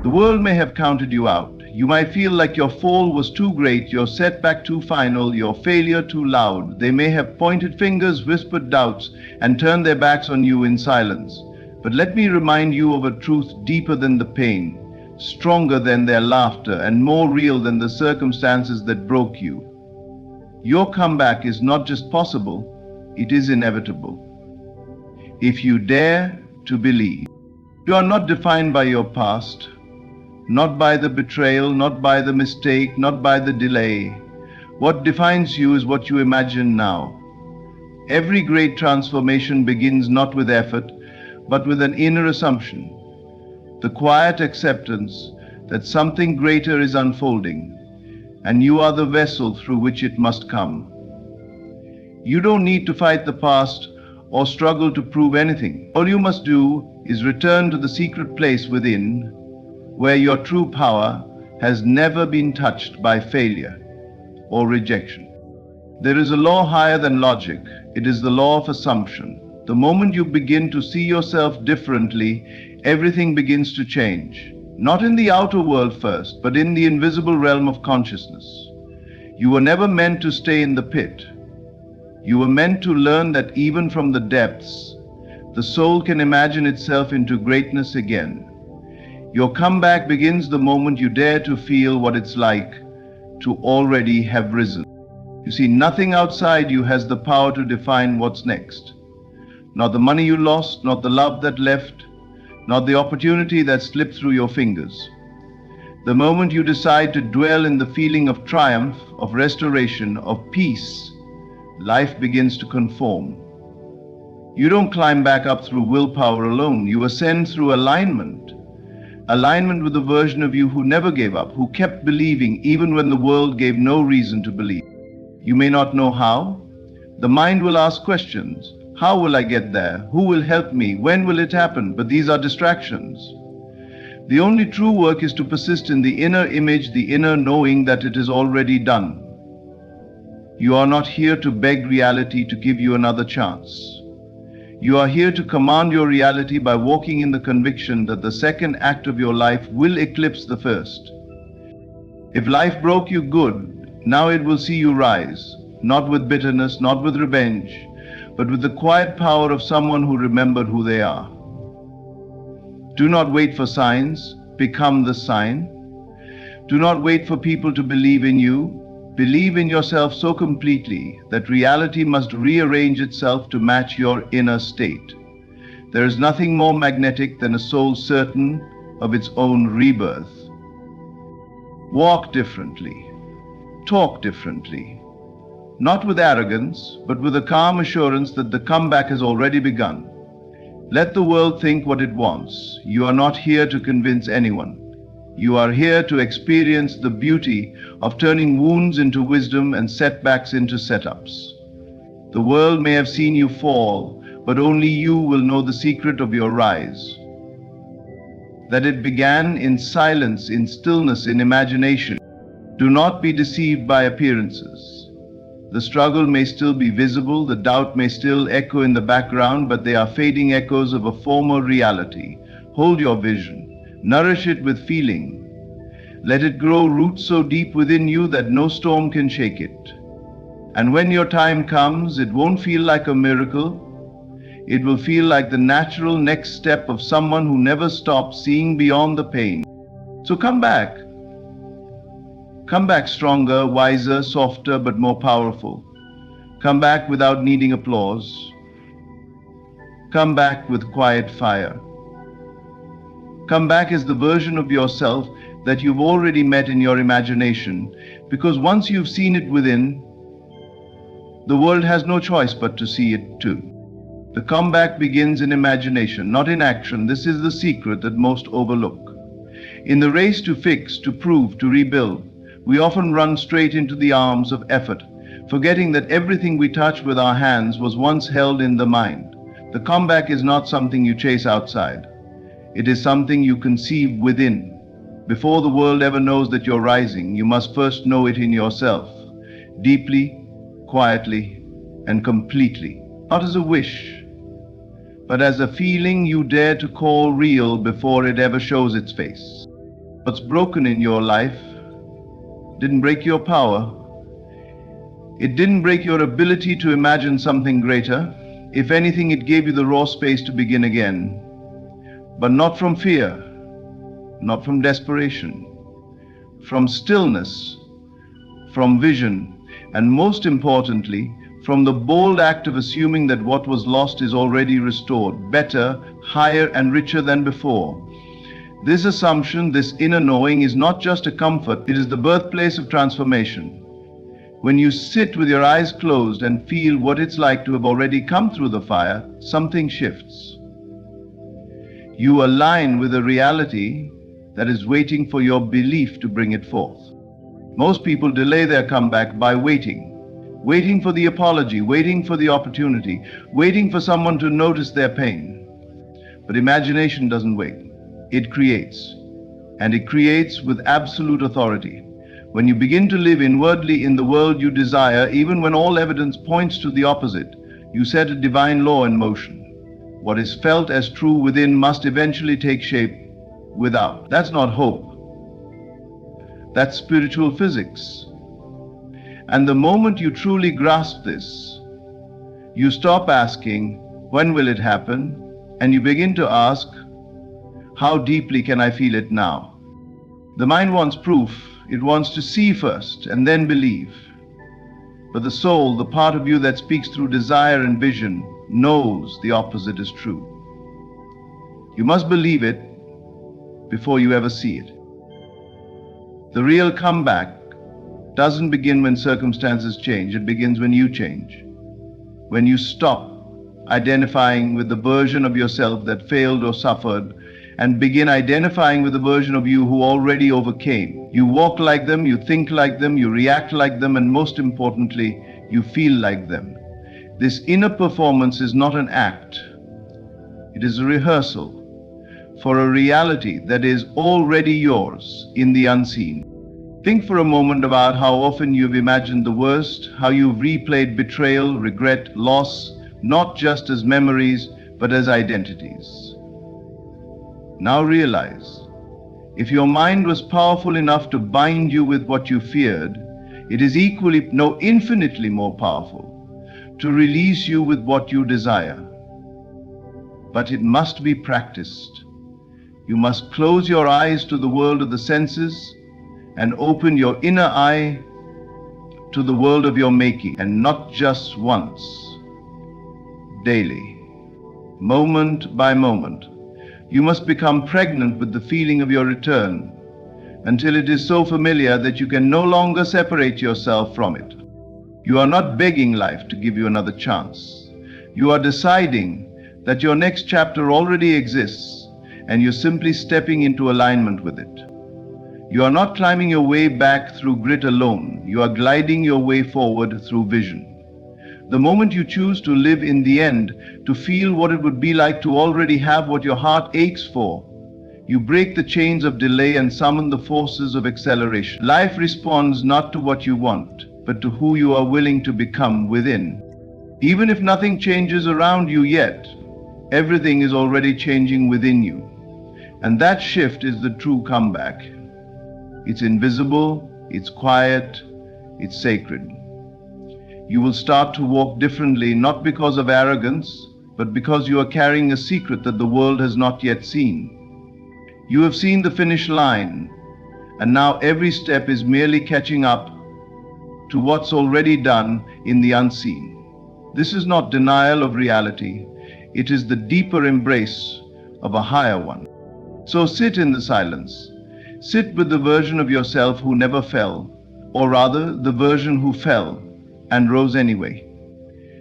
The world may have counted you out. You might feel like your fall was too great, your setback too final, your failure too loud. They may have pointed fingers, whispered doubts, and turned their backs on you in silence. But let me remind you of a truth deeper than the pain, stronger than their laughter, and more real than the circumstances that broke you. Your comeback is not just possible, it is inevitable. If you dare to believe. You are not defined by your past, not by the betrayal, not by the mistake, not by the delay. What defines you is what you imagine now. Every great transformation begins not with effort, but with an inner assumption, the quiet acceptance that something greater is unfolding, and you are the vessel through which it must come. You don't need to fight the past or struggle to prove anything. All you must do is return to the secret place within, where your true power has never been touched by failure or rejection. There is a law higher than logic. It is the law of assumption. The moment you begin to see yourself differently, everything begins to change. Not in the outer world first, but in the invisible realm of consciousness. You were never meant to stay in the pit. You were meant to learn that even from the depths, the soul can imagine itself into greatness again. Your comeback begins the moment you dare to feel what it's like to already have risen. You see, nothing outside you has the power to define what's next. Not the money you lost, not the love that left, not the opportunity that slipped through your fingers. The moment you decide to dwell in the feeling of triumph, of restoration, of peace, life begins to conform. You don't climb back up through willpower alone. You ascend through alignment. Alignment with the version of you who never gave up, who kept believing even when the world gave no reason to believe. You may not know how. The mind will ask questions. How will I get there? Who will help me? When will it happen? But these are distractions. The only true work is to persist in the inner image, the inner knowing that it is already done. You are not here to beg reality to give you another chance. You are here to command your reality by walking in the conviction that the second act of your life will eclipse the first. If life broke you, good. Now it will see you rise, not with bitterness, not with revenge, but with the quiet power of someone who remembered who they are. Do not wait for signs, become the sign. Do not wait for people to believe in you. Believe in yourself so completely that reality must rearrange itself to match your inner state. There is nothing more magnetic than a soul certain of its own rebirth. Walk differently. Talk differently. Not with arrogance, but with a calm assurance that the comeback has already begun. Let the world think what it wants. You are not here to convince anyone. You are here to experience the beauty of turning wounds into wisdom and setbacks into setups. The world may have seen you fall, but only you will know the secret of your rise. That it began in silence, in stillness, in imagination. Do not be deceived by appearances. The struggle may still be visible, the doubt may still echo in the background, but they are fading echoes of a former reality. Hold your vision. Nourish it with feeling. Let it grow roots so deep within you that no storm can shake it. And when your time comes, it won't feel like a miracle. It will feel like the natural next step of someone who never stopped seeing beyond the pain. So come back. Come back stronger, wiser, softer, but more powerful. Come back without needing applause. Come back with quiet fire. Come back as the version of yourself that you've already met in your imagination, because once you've seen it within, the world has no choice but to see it too. The comeback begins in imagination, not in action. This is the secret that most overlook. In the race to fix, to prove, to rebuild, we often run straight into the arms of effort, forgetting that everything we touch with our hands was once held in the mind. The comeback is not something you chase outside. It is something you conceive within. Before the world ever knows that you're rising, you must first know it in yourself, deeply, quietly, and completely. Not as a wish, but as a feeling you dare to call real before it ever shows its face. What's broken in your life didn't break your power. It didn't break your ability to imagine something greater. If anything, it gave you the raw space to begin again. But not from fear, not from desperation, from stillness, from vision, and most importantly, from the bold act of assuming that what was lost is already restored, better, higher, and richer than before. This assumption, this inner knowing, is not just a comfort, it is the birthplace of transformation. When you sit with your eyes closed and feel what it's like to have already come through the fire, something shifts. You align with a reality that is waiting for your belief to bring it forth. Most people delay their comeback by waiting for the apology, waiting for the opportunity, waiting for someone to notice their pain. But imagination doesn't wait. It creates, and it creates with absolute authority. When you begin to live inwardly in the world you desire, even when all evidence points to the opposite, you set a divine law in motion. What is felt as true within must eventually take shape without. That's not hope. That's spiritual physics. And the moment you truly grasp this, you stop asking, when will it happen? And you begin to ask, how deeply can I feel it now? The mind wants proof. It wants to see first and then believe. But the soul, the part of you that speaks through desire and vision, knows the opposite is true. You must believe it before you ever see it. The real comeback doesn't begin when circumstances change. It begins when you change. When you stop identifying with the version of yourself that failed or suffered and begin identifying with the version of you who already overcame. You walk like them, you think like them, you react like them, and most importantly, you feel like them. This inner performance is not an act. It is a rehearsal for a reality that is already yours in the unseen. Think for a moment about how often you've imagined the worst, how you've replayed betrayal, regret, loss, not just as memories, but as identities. Now realize, if your mind was powerful enough to bind you with what you feared, it is equally, no, infinitely more powerful to release you with what you desire. But it must be practiced. You must close your eyes to the world of the senses and open your inner eye to the world of your making, and not just once, daily, moment by moment. You must become pregnant with the feeling of your return until it is so familiar that you can no longer separate yourself from it. You are not begging life to give you another chance. You are deciding that your next chapter already exists and you're simply stepping into alignment with it. You are not climbing your way back through grit alone. You are gliding your way forward through vision. The moment you choose to live in the end, to feel what it would be like to already have what your heart aches for, you break the chains of delay and summon the forces of acceleration. Life responds not to what you want, but to who you are willing to become within. Even if nothing changes around you yet, everything is already changing within you. And that shift is the true comeback. It's invisible, it's quiet, it's sacred. You will start to walk differently, not because of arrogance, but because you are carrying a secret that the world has not yet seen. You have seen the finish line, and now every step is merely catching up to what's already done in the unseen. This is not denial of reality. It is the deeper embrace of a higher one. So sit in the silence. Sit with the version of yourself who never fell, or rather, the version who fell and rose anyway.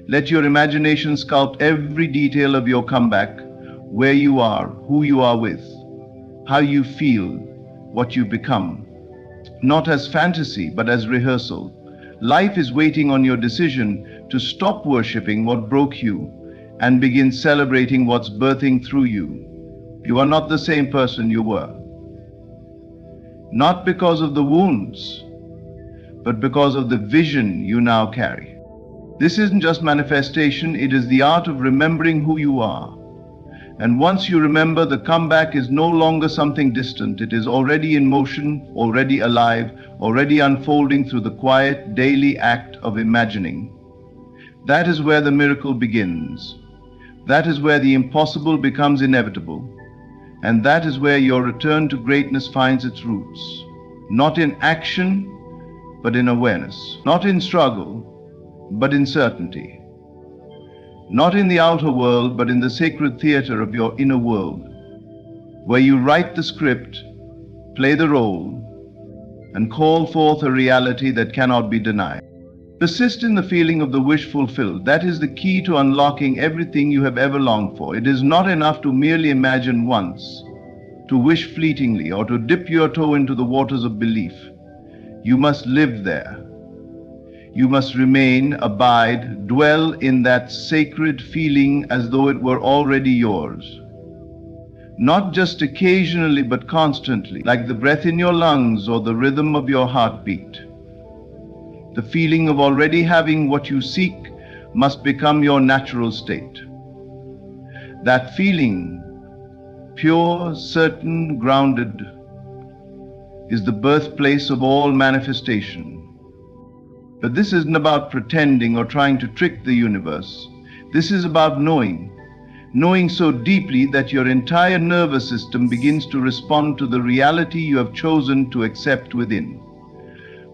Let your imagination sculpt every detail of your comeback, where you are, who you are with, how you feel, what you become. Not as fantasy, but as rehearsal. Life is waiting on your decision to stop worshipping what broke you and begin celebrating what's birthing through you. You are not the same person you were. Not because of the wounds, but because of the vision you now carry. This isn't just manifestation, it is the art of remembering who you are And once you remember, the comeback is no longer something distant. It is already in motion, already alive, already unfolding through the quiet, daily act of imagining. That is where the miracle begins. That is where the impossible becomes inevitable. And that is where your return to greatness finds its roots. Not in action, but in awareness. Not in struggle, but in certainty. Not in the outer world, but in the sacred theater of your inner world, where you write the script, play the role, and call forth a reality that cannot be denied. Persist in the feeling of the wish fulfilled. That is the key to unlocking everything you have ever longed for. It is not enough to merely imagine once, to wish fleetingly, or to dip your toe into the waters of belief. You must live there. You must remain, abide, dwell in that sacred feeling as though it were already yours. Not just occasionally, but constantly, like the breath in your lungs or the rhythm of your heartbeat. The feeling of already having what you seek must become your natural state. That feeling, pure, certain, grounded, is the birthplace of all manifestation. But this isn't about pretending or trying to trick the universe. This is about knowing so deeply that your entire nervous system begins to respond to the reality you have chosen to accept within.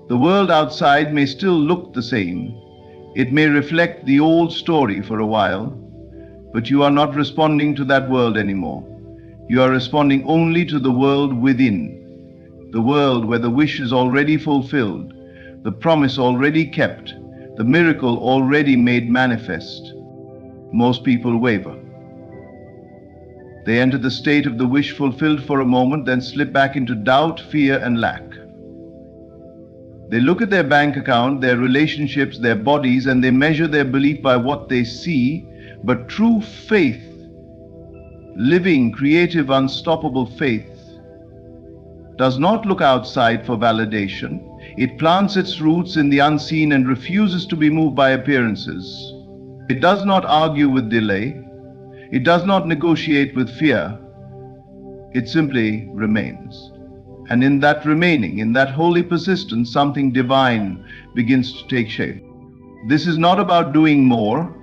The world outside may still look the same. It may reflect the old story for a while, but you are not responding to that world anymore. You are responding only to the world within, the world where the wish is already fulfilled, the promise already kept, the miracle already made manifest. Most people waver. They enter the state of the wish fulfilled for a moment, then slip back into doubt, fear, and lack. They look at their bank account, their relationships, their bodies, and they measure their belief by what they see. But true faith, living, creative, unstoppable faith, does not look outside for validation. It plants its roots in the unseen and refuses to be moved by appearances. It does not argue with delay. It does not negotiate with fear. It simply remains. And in that remaining, in that holy persistence, something divine begins to take shape. This is not about doing more.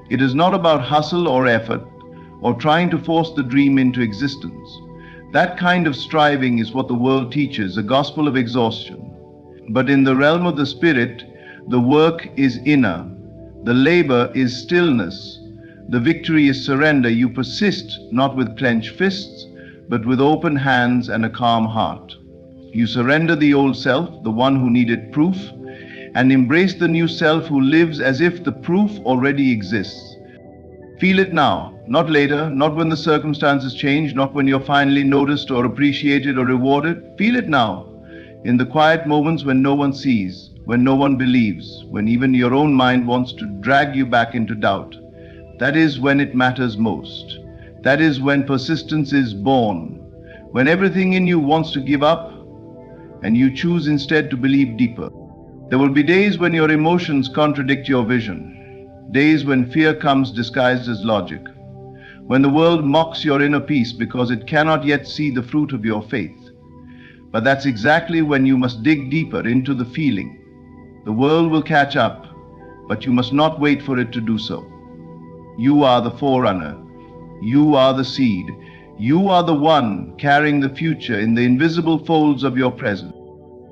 It is not about hustle or effort or trying to force the dream into existence. That kind of striving is what the world teaches, a gospel of exhaustion. But in the realm of the spirit, the work is inner. The labor is stillness. The victory is surrender. You persist not with clenched fists, but with open hands and a calm heart. You surrender the old self, the one who needed proof, and embrace the new self who lives as if the proof already exists. Feel it now, not later, not when the circumstances change, not when you're finally noticed or appreciated or rewarded. Feel it now, in the quiet moments when no one sees, when no one believes, when even your own mind wants to drag you back into doubt. That is when it matters most. That is when persistence is born, when everything in you wants to give up, and you choose instead to believe deeper. There will be days when your emotions contradict your vision, days when fear comes disguised as logic, when the world mocks your inner peace because it cannot yet see the fruit of your faith. But that's exactly when you must dig deeper into the feeling. The world will catch up, but you must not wait for it to do so. You are the forerunner. You are the seed. You are the one carrying the future in the invisible folds of your present.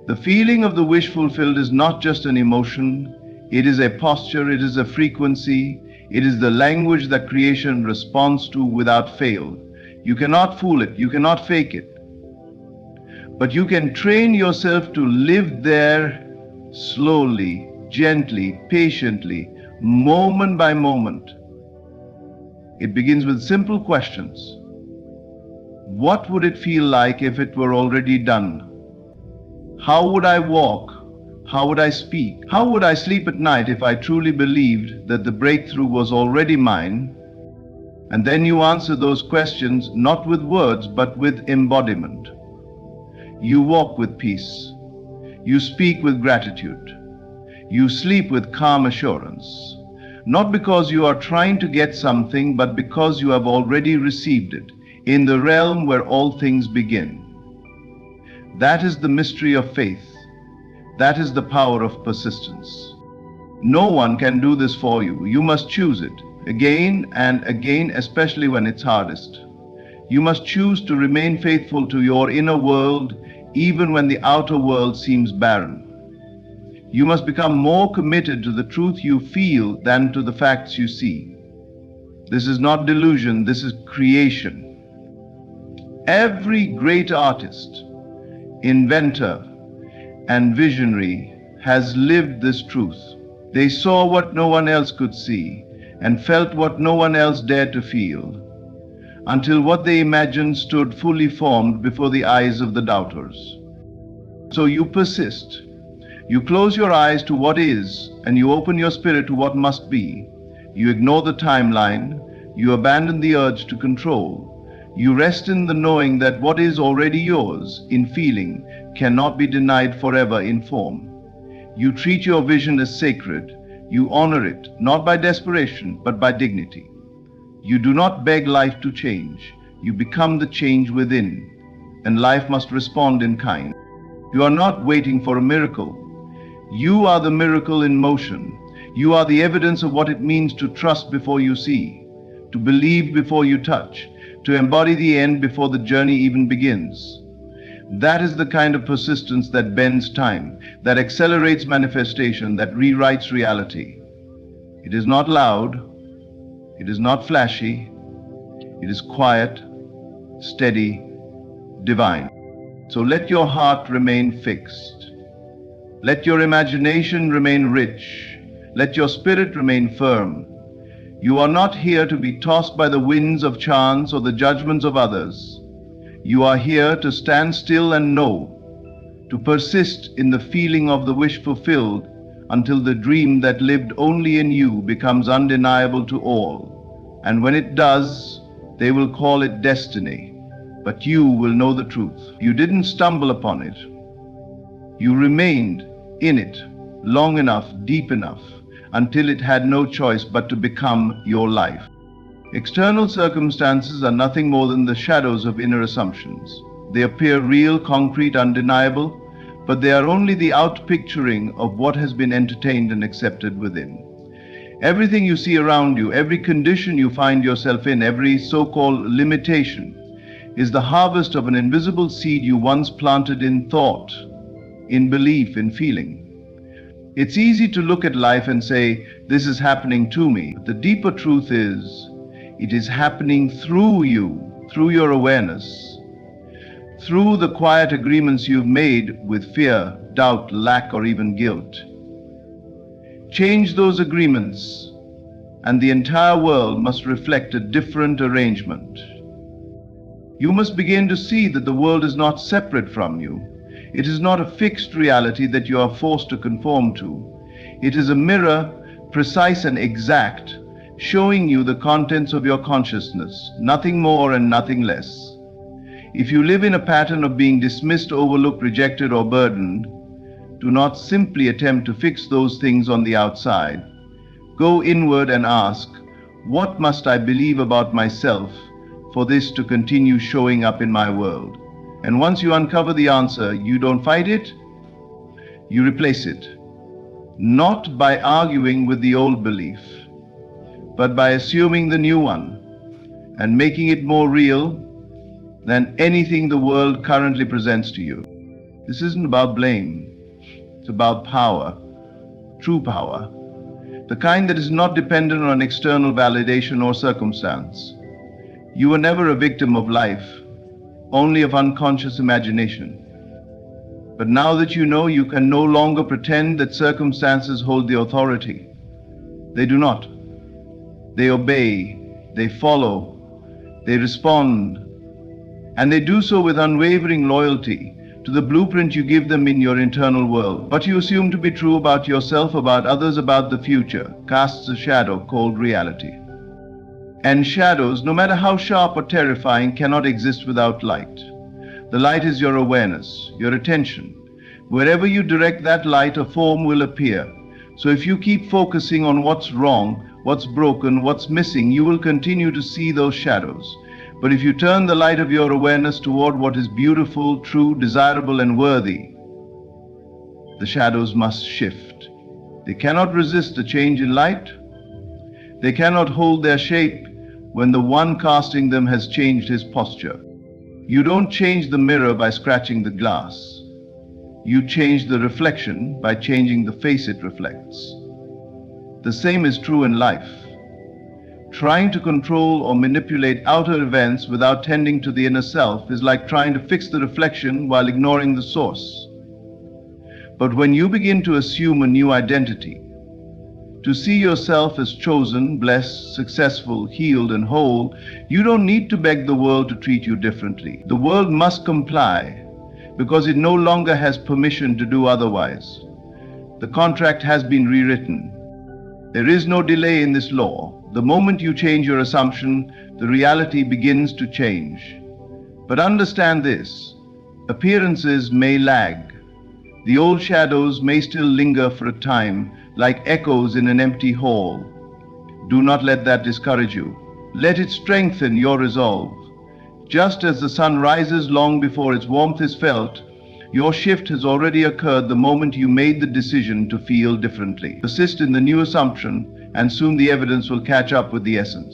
The feeling of the wish fulfilled is not just an emotion. It is a posture. It is a frequency. It is the language that creation responds to without fail. You cannot fool it. You cannot fake it. But you can train yourself to live there slowly, gently, patiently, moment by moment. It begins with simple questions. What would it feel like if it were already done? How would I walk? How would I speak? How would I sleep at night if I truly believed that the breakthrough was already mine? And then you answer those questions not with words but with embodiment. You walk with peace. You speak with gratitude. You sleep with calm assurance. not because you are trying to get something, but because you have already received it, in the realm where all things begin. That is the mystery of faith. That is the power of persistence. No one can do this for you. You must choose it, again and again, especially when it's hardest. You must choose to remain faithful to your inner world, even when the outer world seems barren. You must become more committed to the truth you feel than to the facts you see. This is not delusion, this is creation. Every great artist, inventor, and visionary has lived this truth. They saw what no one else could see and felt what no one else dared to feel, until what they imagined stood fully formed before the eyes of the doubters. So you persist. You close your eyes to what is, and you open your spirit to what must be. You ignore the timeline. You abandon the urge to control. You rest in the knowing that what is already yours, in feeling, cannot be denied forever in form. You treat your vision as sacred. You honor it, not by desperation, but by dignity. You do not beg life to change. You become the change within, and life must respond in kind. You are not waiting for a miracle. You are the miracle in motion. You are the evidence of what it means to trust before you see, to believe before you touch, to embody the end before the journey even begins. That is the kind of persistence that bends time, that accelerates manifestation, that rewrites reality. It is not loud, it is not flashy, it is quiet, steady, divine. So let your heart remain fixed. Let your imagination remain rich. Let your spirit remain firm. You are not here to be tossed by the winds of chance or the judgments of others. You are here to stand still and know, to persist in the feeling of the wish fulfilled until the dream that lived only in you becomes undeniable to all. And when it does, they will call it destiny, but you will know the truth. You didn't stumble upon it. You remained in it long enough, deep enough, until it had no choice but to become your life. External circumstances are nothing more than the shadows of inner assumptions. They appear real, concrete, undeniable, but they are only the outpicturing of what has been entertained and accepted within. Everything you see around you, every condition you find yourself in, every so-called limitation, is the harvest of an invisible seed you once planted in thought, in belief, in feeling. It's easy to look at life and say, this is happening to me. But the deeper truth is, it is happening through you, through your awareness, through the quiet agreements you've made with fear, doubt, lack, or even guilt. Change those agreements, and the entire world must reflect a different arrangement. You must begin to see that the world is not separate from you. It is not a fixed reality that you are forced to conform to. It is a mirror, precise and exact, showing you the contents of your consciousness, nothing more and nothing less. If you live in a pattern of being dismissed, overlooked, rejected, or burdened, do not simply attempt to fix those things on the outside. Go inward and ask, what must I believe about myself for this to continue showing up in my world? And once you uncover the answer, you don't fight it, you replace it. Not by arguing with the old belief, but by assuming the new one and making it more real than anything the world currently presents to you. This isn't about blame, it's about power, true power, the kind that is not dependent on external validation or circumstance. You were never a victim of life, only of unconscious imagination. But now that you know, you can no longer pretend that circumstances hold the authority. They do not. They obey, they follow, they respond, and they do so with unwavering loyalty to the blueprint you give them in your internal world. What you assume to be true about yourself, about others, about the future, casts a shadow called reality. And shadows, no matter how sharp or terrifying, cannot exist without light. The light is your awareness, your attention. Wherever you direct that light, a form will appear. So if you keep focusing on what's wrong, what's broken, what's missing, you will continue to see those shadows. But if you turn the light of your awareness toward what is beautiful, true, desirable, and worthy, the shadows must shift. They cannot resist a change in light. They cannot hold their shape when the one casting them has changed his posture. You don't change the mirror by scratching the glass. You change the reflection by changing the face it reflects. The same is true in life. Trying to control or manipulate outer events without tending to the inner self is like trying to fix the reflection while ignoring the source. But when you begin to assume a new identity, to see yourself as chosen, blessed, successful, healed, and whole, you don't need to beg the world to treat you differently. The world must comply because it no longer has permission to do otherwise. The contract has been rewritten. There is no delay in this law. The moment you change your assumption, the reality begins to change. But understand this: appearances may lag. The old shadows may still linger for a time, like echoes in an empty hall. Do not let that discourage you. Let it strengthen your resolve. Just as the sun rises long before its warmth is felt, your shift has already occurred the moment you made the decision to feel differently. Persist in the new assumption, and soon the evidence will catch up with the essence.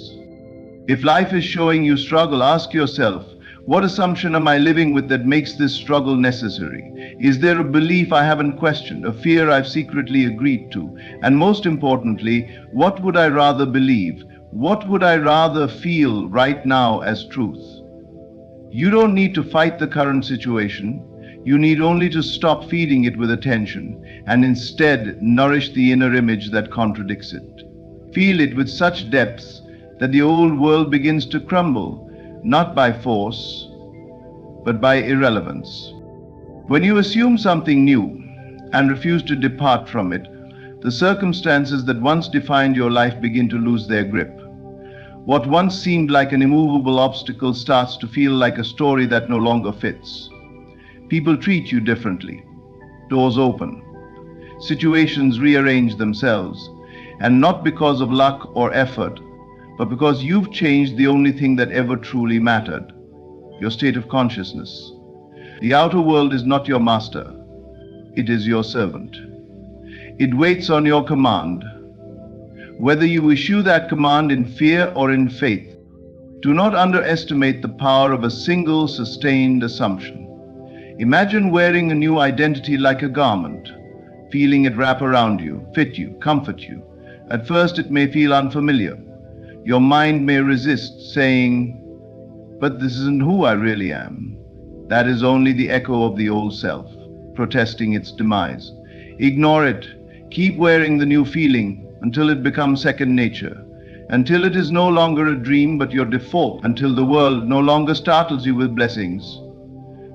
If life is showing you struggle, ask yourself, what assumption am I living with that makes this struggle necessary? Is there a belief I haven't questioned, a fear I've secretly agreed to? And most importantly, what would I rather believe? What would I rather feel right now as truth? You don't need to fight the current situation. You need only to stop feeding it with attention and instead nourish the inner image that contradicts it. Feel it with such depth that the old world begins to crumble, not by force, but by irrelevance. When you assume something new and refuse to depart from it, the circumstances that once defined your life begin to lose their grip. What once seemed like an immovable obstacle starts to feel like a story that no longer fits. People treat you differently. Doors open. Situations rearrange themselves, and not because of luck or effort, but because you've changed the only thing that ever truly mattered: your state of consciousness. The outer world is not your master. It is your servant. It waits on your command. Whether you issue that command in fear or in faith, do not underestimate the power of a single sustained assumption. Imagine wearing a new identity like a garment, feeling it wrap around you, fit you, comfort you. At first it may feel unfamiliar. Your mind may resist, saying, "But this isn't who I really am." That is only the echo of the old self, protesting its demise. Ignore it. Keep wearing the new feeling until it becomes second nature, until it is no longer a dream but your default, until the world no longer startles you with blessings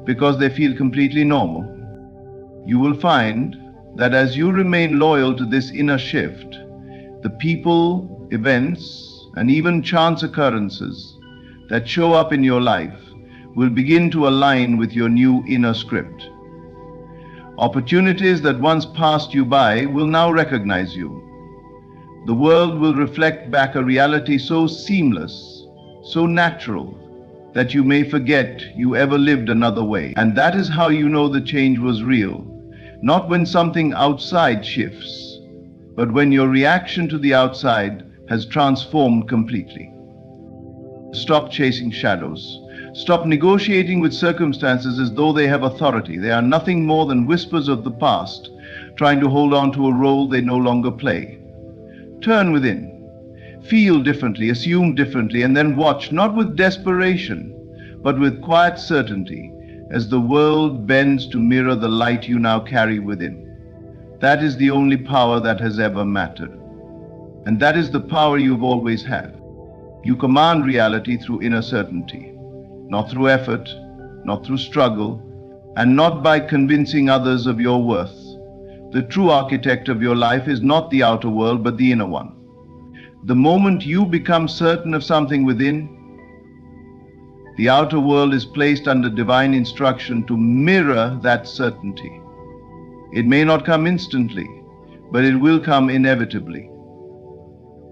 because they feel completely normal. You will find that as you remain loyal to this inner shift, the people, events, and even chance occurrences that show up in your life will begin to align with your new inner script. Opportunities that once passed you by will now recognize you. The world will reflect back a reality so seamless, so natural, that you may forget you ever lived another way. And that is how you know the change was real. Not when something outside shifts, but when your reaction to the outside has transformed completely. Stop chasing shadows. Stop negotiating with circumstances as though they have authority. They are nothing more than whispers of the past, trying to hold on to a role they no longer play. Turn within. Feel differently, assume differently, and then watch, not with desperation, but with quiet certainty, as the world bends to mirror the light you now carry within. That is the only power that has ever mattered. And that is the power you've always had. You command reality through inner certainty, not through effort, not through struggle, and not by convincing others of your worth. The true architect of your life is not the outer world, but the inner one. The moment you become certain of something within, the outer world is placed under divine instruction to mirror that certainty. It may not come instantly, but it will come inevitably.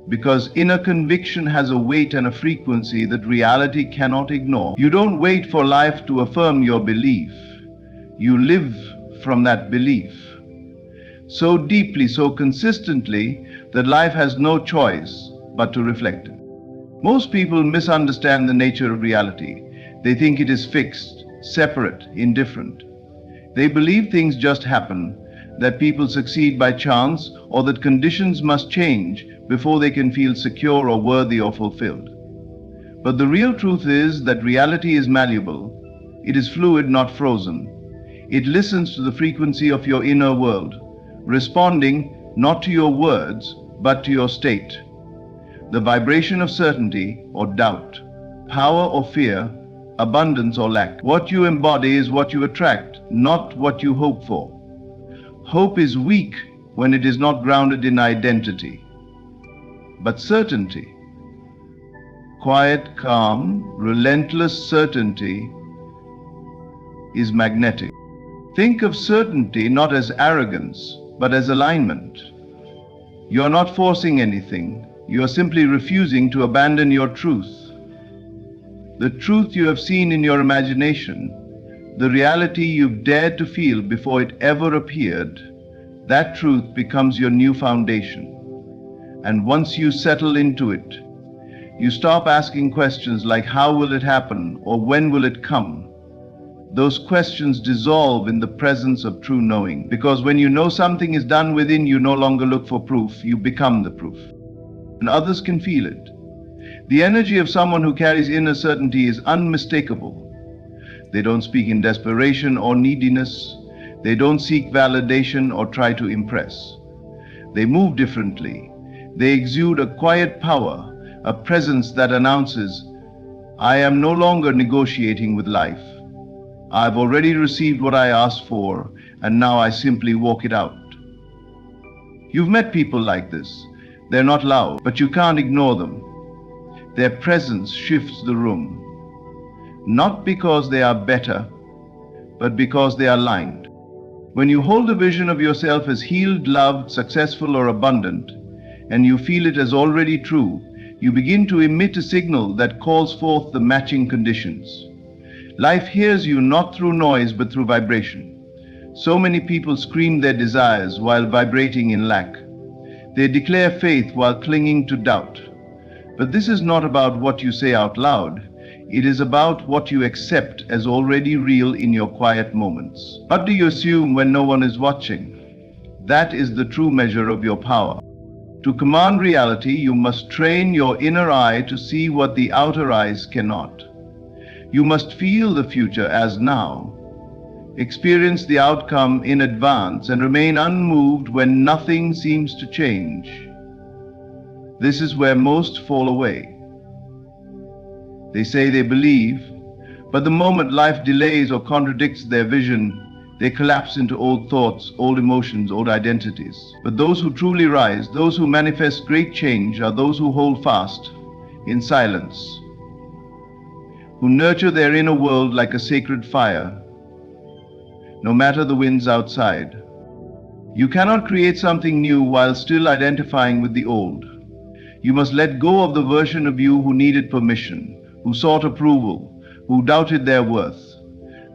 because inner conviction has a weight and a frequency that reality cannot ignore. You don't wait for life to affirm your belief. You live from that belief so deeply, so consistently, that life has no choice but to reflect it. Most people misunderstand the nature of reality. They think it is fixed, separate, indifferent. They believe things just happen, that people succeed by chance, or that conditions must change before they can feel secure or worthy or fulfilled. But the real truth is that reality is malleable. It is fluid, not frozen. It listens to the frequency of your inner world, responding not to your words, but to your state. The vibration of certainty or doubt, power or fear, abundance or lack. What you embody is what you attract, not what you hope for. Hope is weak when it is not grounded in identity. But certainty, quiet, calm, relentless certainty, is magnetic. Think of certainty not as arrogance, but as alignment. You are not forcing anything. You are simply refusing to abandon your truth. The truth you have seen in your imagination, the reality you've dared to feel before it ever appeared, that truth becomes your new foundation. And once you settle into it, you stop asking questions like how will it happen or when will it come? Those questions dissolve in the presence of true knowing, because when you know something is done within, you no longer look for proof, you become the proof. And others can feel it. The energy of someone who carries inner certainty is unmistakable. They don't speak in desperation or neediness. They don't seek validation or try to impress. They move differently. They exude a quiet power, a presence that announces, I am no longer negotiating with life. I've already received what I asked for, and now I simply walk it out. You've met people like this. They're not loud, but you can't ignore them. Their presence shifts the room, not because they are better, but because they are aligned. When you hold a vision of yourself as healed, loved, successful, or abundant, and you feel it as already true, you begin to emit a signal that calls forth the matching conditions. Life hears you not through noise, but through vibration. So many people scream their desires while vibrating in lack. They declare faith while clinging to doubt. But this is not about what you say out loud. It is about what you accept as already real in your quiet moments. What do you assume when no one is watching? That is the true measure of your power. To command reality, you must train your inner eye to see what the outer eyes cannot. You must feel the future as now, experience the outcome in advance, and remain unmoved when nothing seems to change. This is where most fall away. They say they believe, but the moment life delays or contradicts their vision, they collapse into old thoughts, old emotions, old identities. But those who truly rise, those who manifest great change, are those who hold fast in silence, who nurture their inner world like a sacred fire, no matter the winds outside. You cannot create something new while still identifying with the old. You must let go of the version of you who needed permission, who sought approval, who doubted their worth.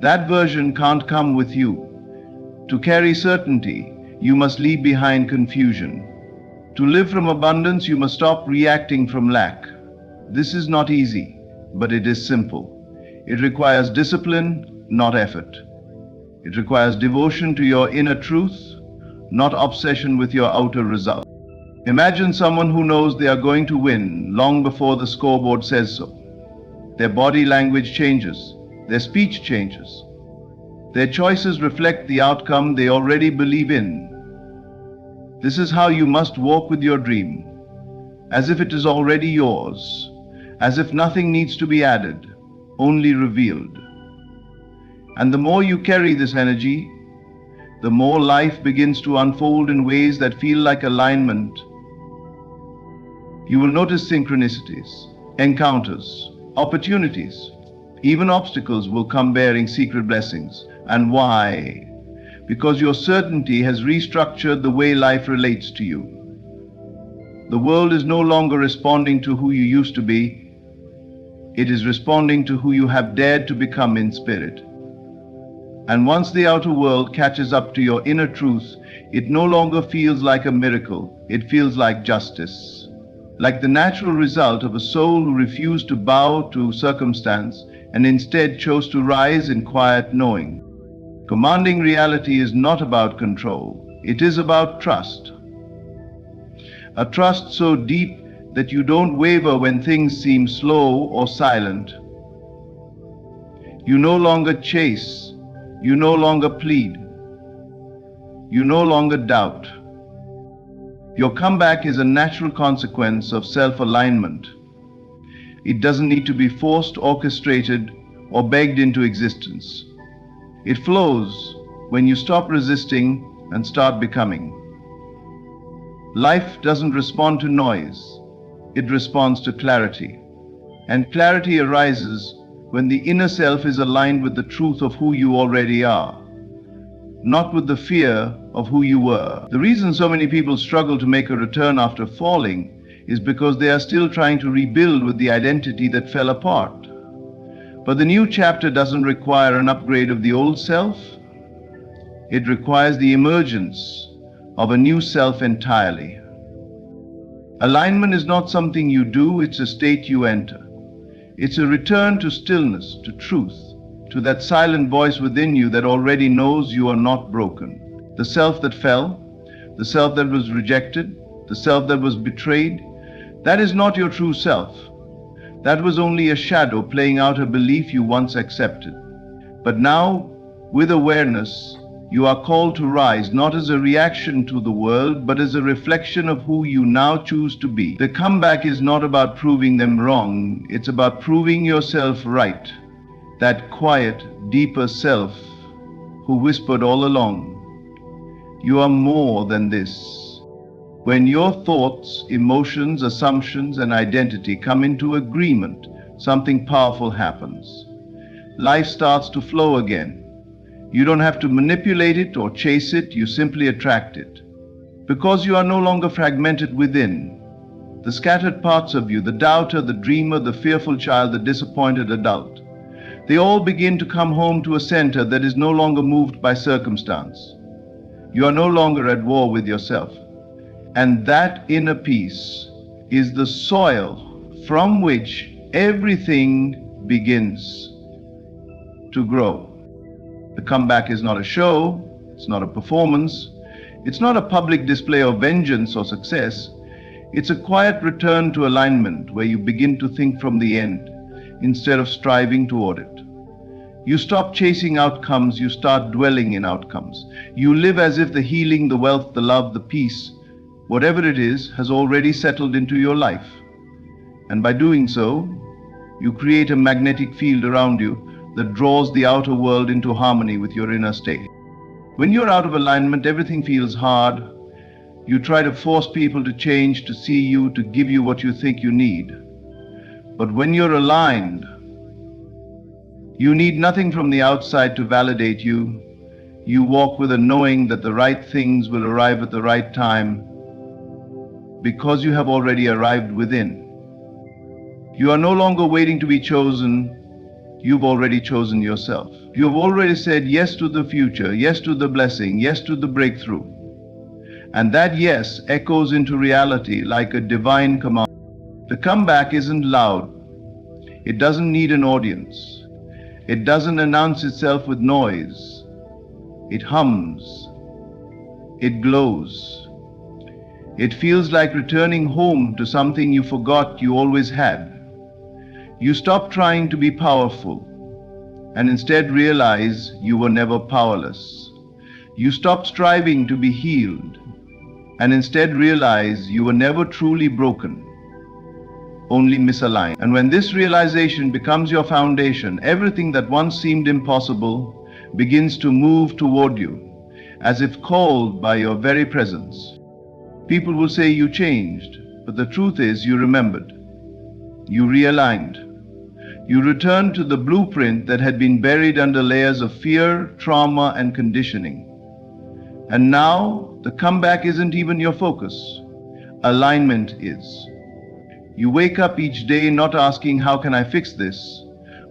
That version can't come with you. To carry certainty, you must leave behind confusion. To live from abundance, you must stop reacting from lack. This is not easy, but it is simple. It requires discipline, not effort. It requires devotion to your inner truth, not obsession with your outer result. Imagine someone who knows they are going to win long before the scoreboard says so. Their body language changes. Their speech changes. Their choices reflect the outcome they already believe in. This is how you must walk with your dream, as if it is already yours, as if nothing needs to be added, only revealed. And the more you carry this energy, the more life begins to unfold in ways that feel like alignment. You will notice synchronicities, encounters, opportunities. Even obstacles will come bearing secret blessings. And why? Because your certainty has restructured the way life relates to you. The world is no longer responding to who you used to be. It is responding to who you have dared to become in spirit. And once the outer world catches up to your inner truth, it no longer feels like a miracle. It feels like justice, like the natural result of a soul who refused to bow to circumstance and instead chose to rise in quiet knowing. Commanding reality is not about control. It is about trust. A trust so deep that you don't waver when things seem slow or silent. You no longer chase. You no longer plead. You no longer doubt. Your comeback is a natural consequence of self-alignment. It doesn't need to be forced, orchestrated, or begged into existence. It flows when you stop resisting and start becoming. Life doesn't respond to noise. It responds to clarity. And clarity arises when the inner self is aligned with the truth of who you already are, not with the fear of who you were. The reason so many people struggle to make a return after falling is because they are still trying to rebuild with the identity that fell apart. But the new chapter doesn't require an upgrade of the old self. It requires the emergence of a new self entirely. Alignment is not something you do, it's a state you enter. It's a return to stillness, to truth, to that silent voice within you that already knows you are not broken. The self that fell, the self that was rejected, the self that was betrayed, that is not your true self. That was only a shadow playing out a belief you once accepted. But now, with awareness, you are called to rise, not as a reaction to the world, but as a reflection of who you now choose to be. The comeback is not about proving them wrong, it's about proving yourself right. That quiet, deeper self who whispered all along, "You are more than this." When your thoughts, emotions, assumptions, and identity come into agreement, something powerful happens. Life starts to flow again. You don't have to manipulate it or chase it, you simply attract it. Because you are no longer fragmented within. The scattered parts of you, the doubter, the dreamer, the fearful child, the disappointed adult, they all begin to come home to a center that is no longer moved by circumstance. You are no longer at war with yourself. And that inner peace is the soil from which everything begins to grow. The comeback is not a show, it's not a performance, it's not a public display of vengeance or success. It's a quiet return to alignment where you begin to think from the end instead of striving toward it. You stop chasing outcomes, you start dwelling in outcomes. You live as if the healing, the wealth, the love, the peace, whatever it is, has already settled into your life. And by doing so, you create a magnetic field around you that draws the outer world into harmony with your inner state. When you're out of alignment, everything feels hard. You try to force people to change, to see you, to give you what you think you need. But when you're aligned, you need nothing from the outside to validate you. You walk with a knowing that the right things will arrive at the right time because you have already arrived within. You are no longer waiting to be chosen. You've already chosen yourself. You have already said yes to the future, yes to the blessing, yes to the breakthrough. And that yes echoes into reality like a divine command. The comeback isn't loud. It doesn't need an audience. It doesn't announce itself with noise. It hums. It glows. It feels like returning home to something you forgot you always had. You stop trying to be powerful and instead realize you were never powerless. You stop striving to be healed and instead realize you were never truly broken, only misaligned. And when this realization becomes your foundation, everything that once seemed impossible begins to move toward you, as if called by your very presence. People will say you changed, but the truth is you remembered. You realigned. You returned to the blueprint that had been buried under layers of fear, trauma, and conditioning. And now, the comeback isn't even your focus. Alignment is. You wake up each day not asking, how can I fix this?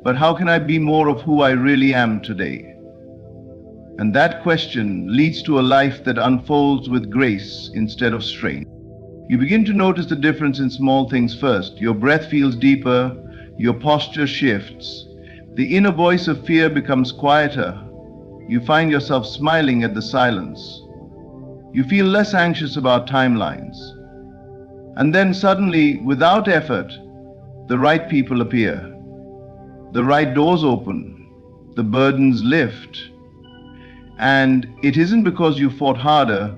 But how can I be more of who I really am today? And that question leads to a life that unfolds with grace instead of strain. You begin to notice the difference in small things first. Your breath feels deeper, your posture shifts, the inner voice of fear becomes quieter. You find yourself smiling at the silence. You feel less anxious about timelines. And then suddenly, without effort, the right people appear. The right doors open. The burdens lift. And it isn't because you fought harder,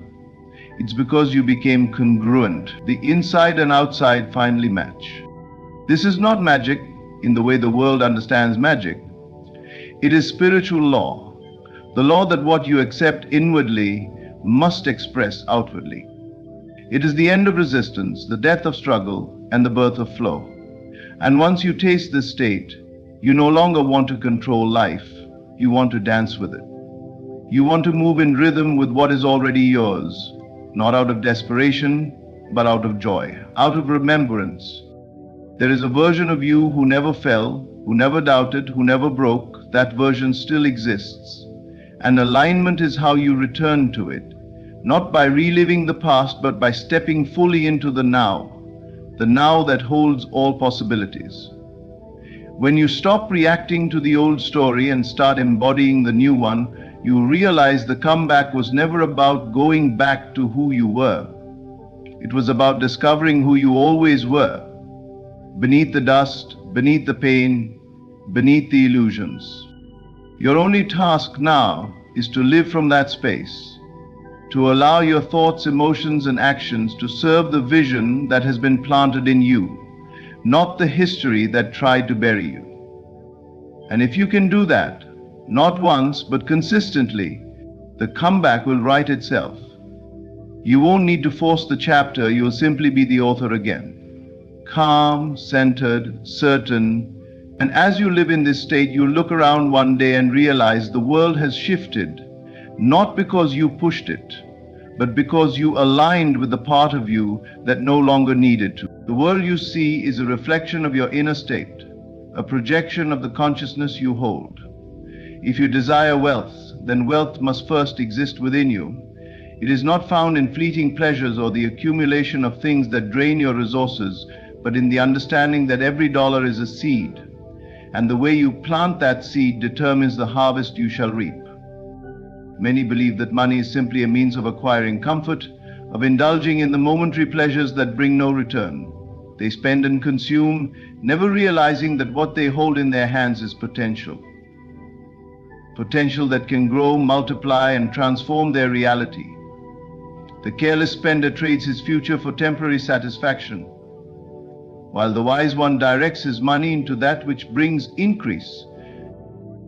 it's because you became congruent. The inside and outside finally match. This is not magic in the way the world understands magic. It is spiritual law. The law that what you accept inwardly must express outwardly. It is the end of resistance, the death of struggle, and the birth of flow. And once you taste this state, you no longer want to control life, you want to dance with it. You want to move in rhythm with what is already yours, not out of desperation, but out of joy, out of remembrance. There is a version of you who never fell, who never doubted, who never broke. That version still exists. And alignment is how you return to it, not by reliving the past, but by stepping fully into the now that holds all possibilities. When you stop reacting to the old story and start embodying the new one, you realize the comeback was never about going back to who you were. It was about discovering who you always were, beneath the dust, beneath the pain, beneath the illusions. Your only task now is to live from that space, to allow your thoughts, emotions, and actions to serve the vision that has been planted in you, not the history that tried to bury you. And if you can do that, not once, but consistently, the comeback will write itself. You won't need to force the chapter, you'll simply be the author again. Calm, centered, certain, and as you live in this state, you'll look around one day and realize the world has shifted, not because you pushed it, but because you aligned with the part of you that no longer needed to. The world you see is a reflection of your inner state, a projection of the consciousness you hold. If you desire wealth, then wealth must first exist within you. It is not found in fleeting pleasures or the accumulation of things that drain your resources, but in the understanding that every dollar is a seed, and the way you plant that seed determines the harvest you shall reap. Many believe that money is simply a means of acquiring comfort, of indulging in the momentary pleasures that bring no return. They spend and consume, never realizing that what they hold in their hands is potential. Potential that can grow, multiply, and transform their reality. The careless spender trades his future for temporary satisfaction, while the wise one directs his money into that which brings increase.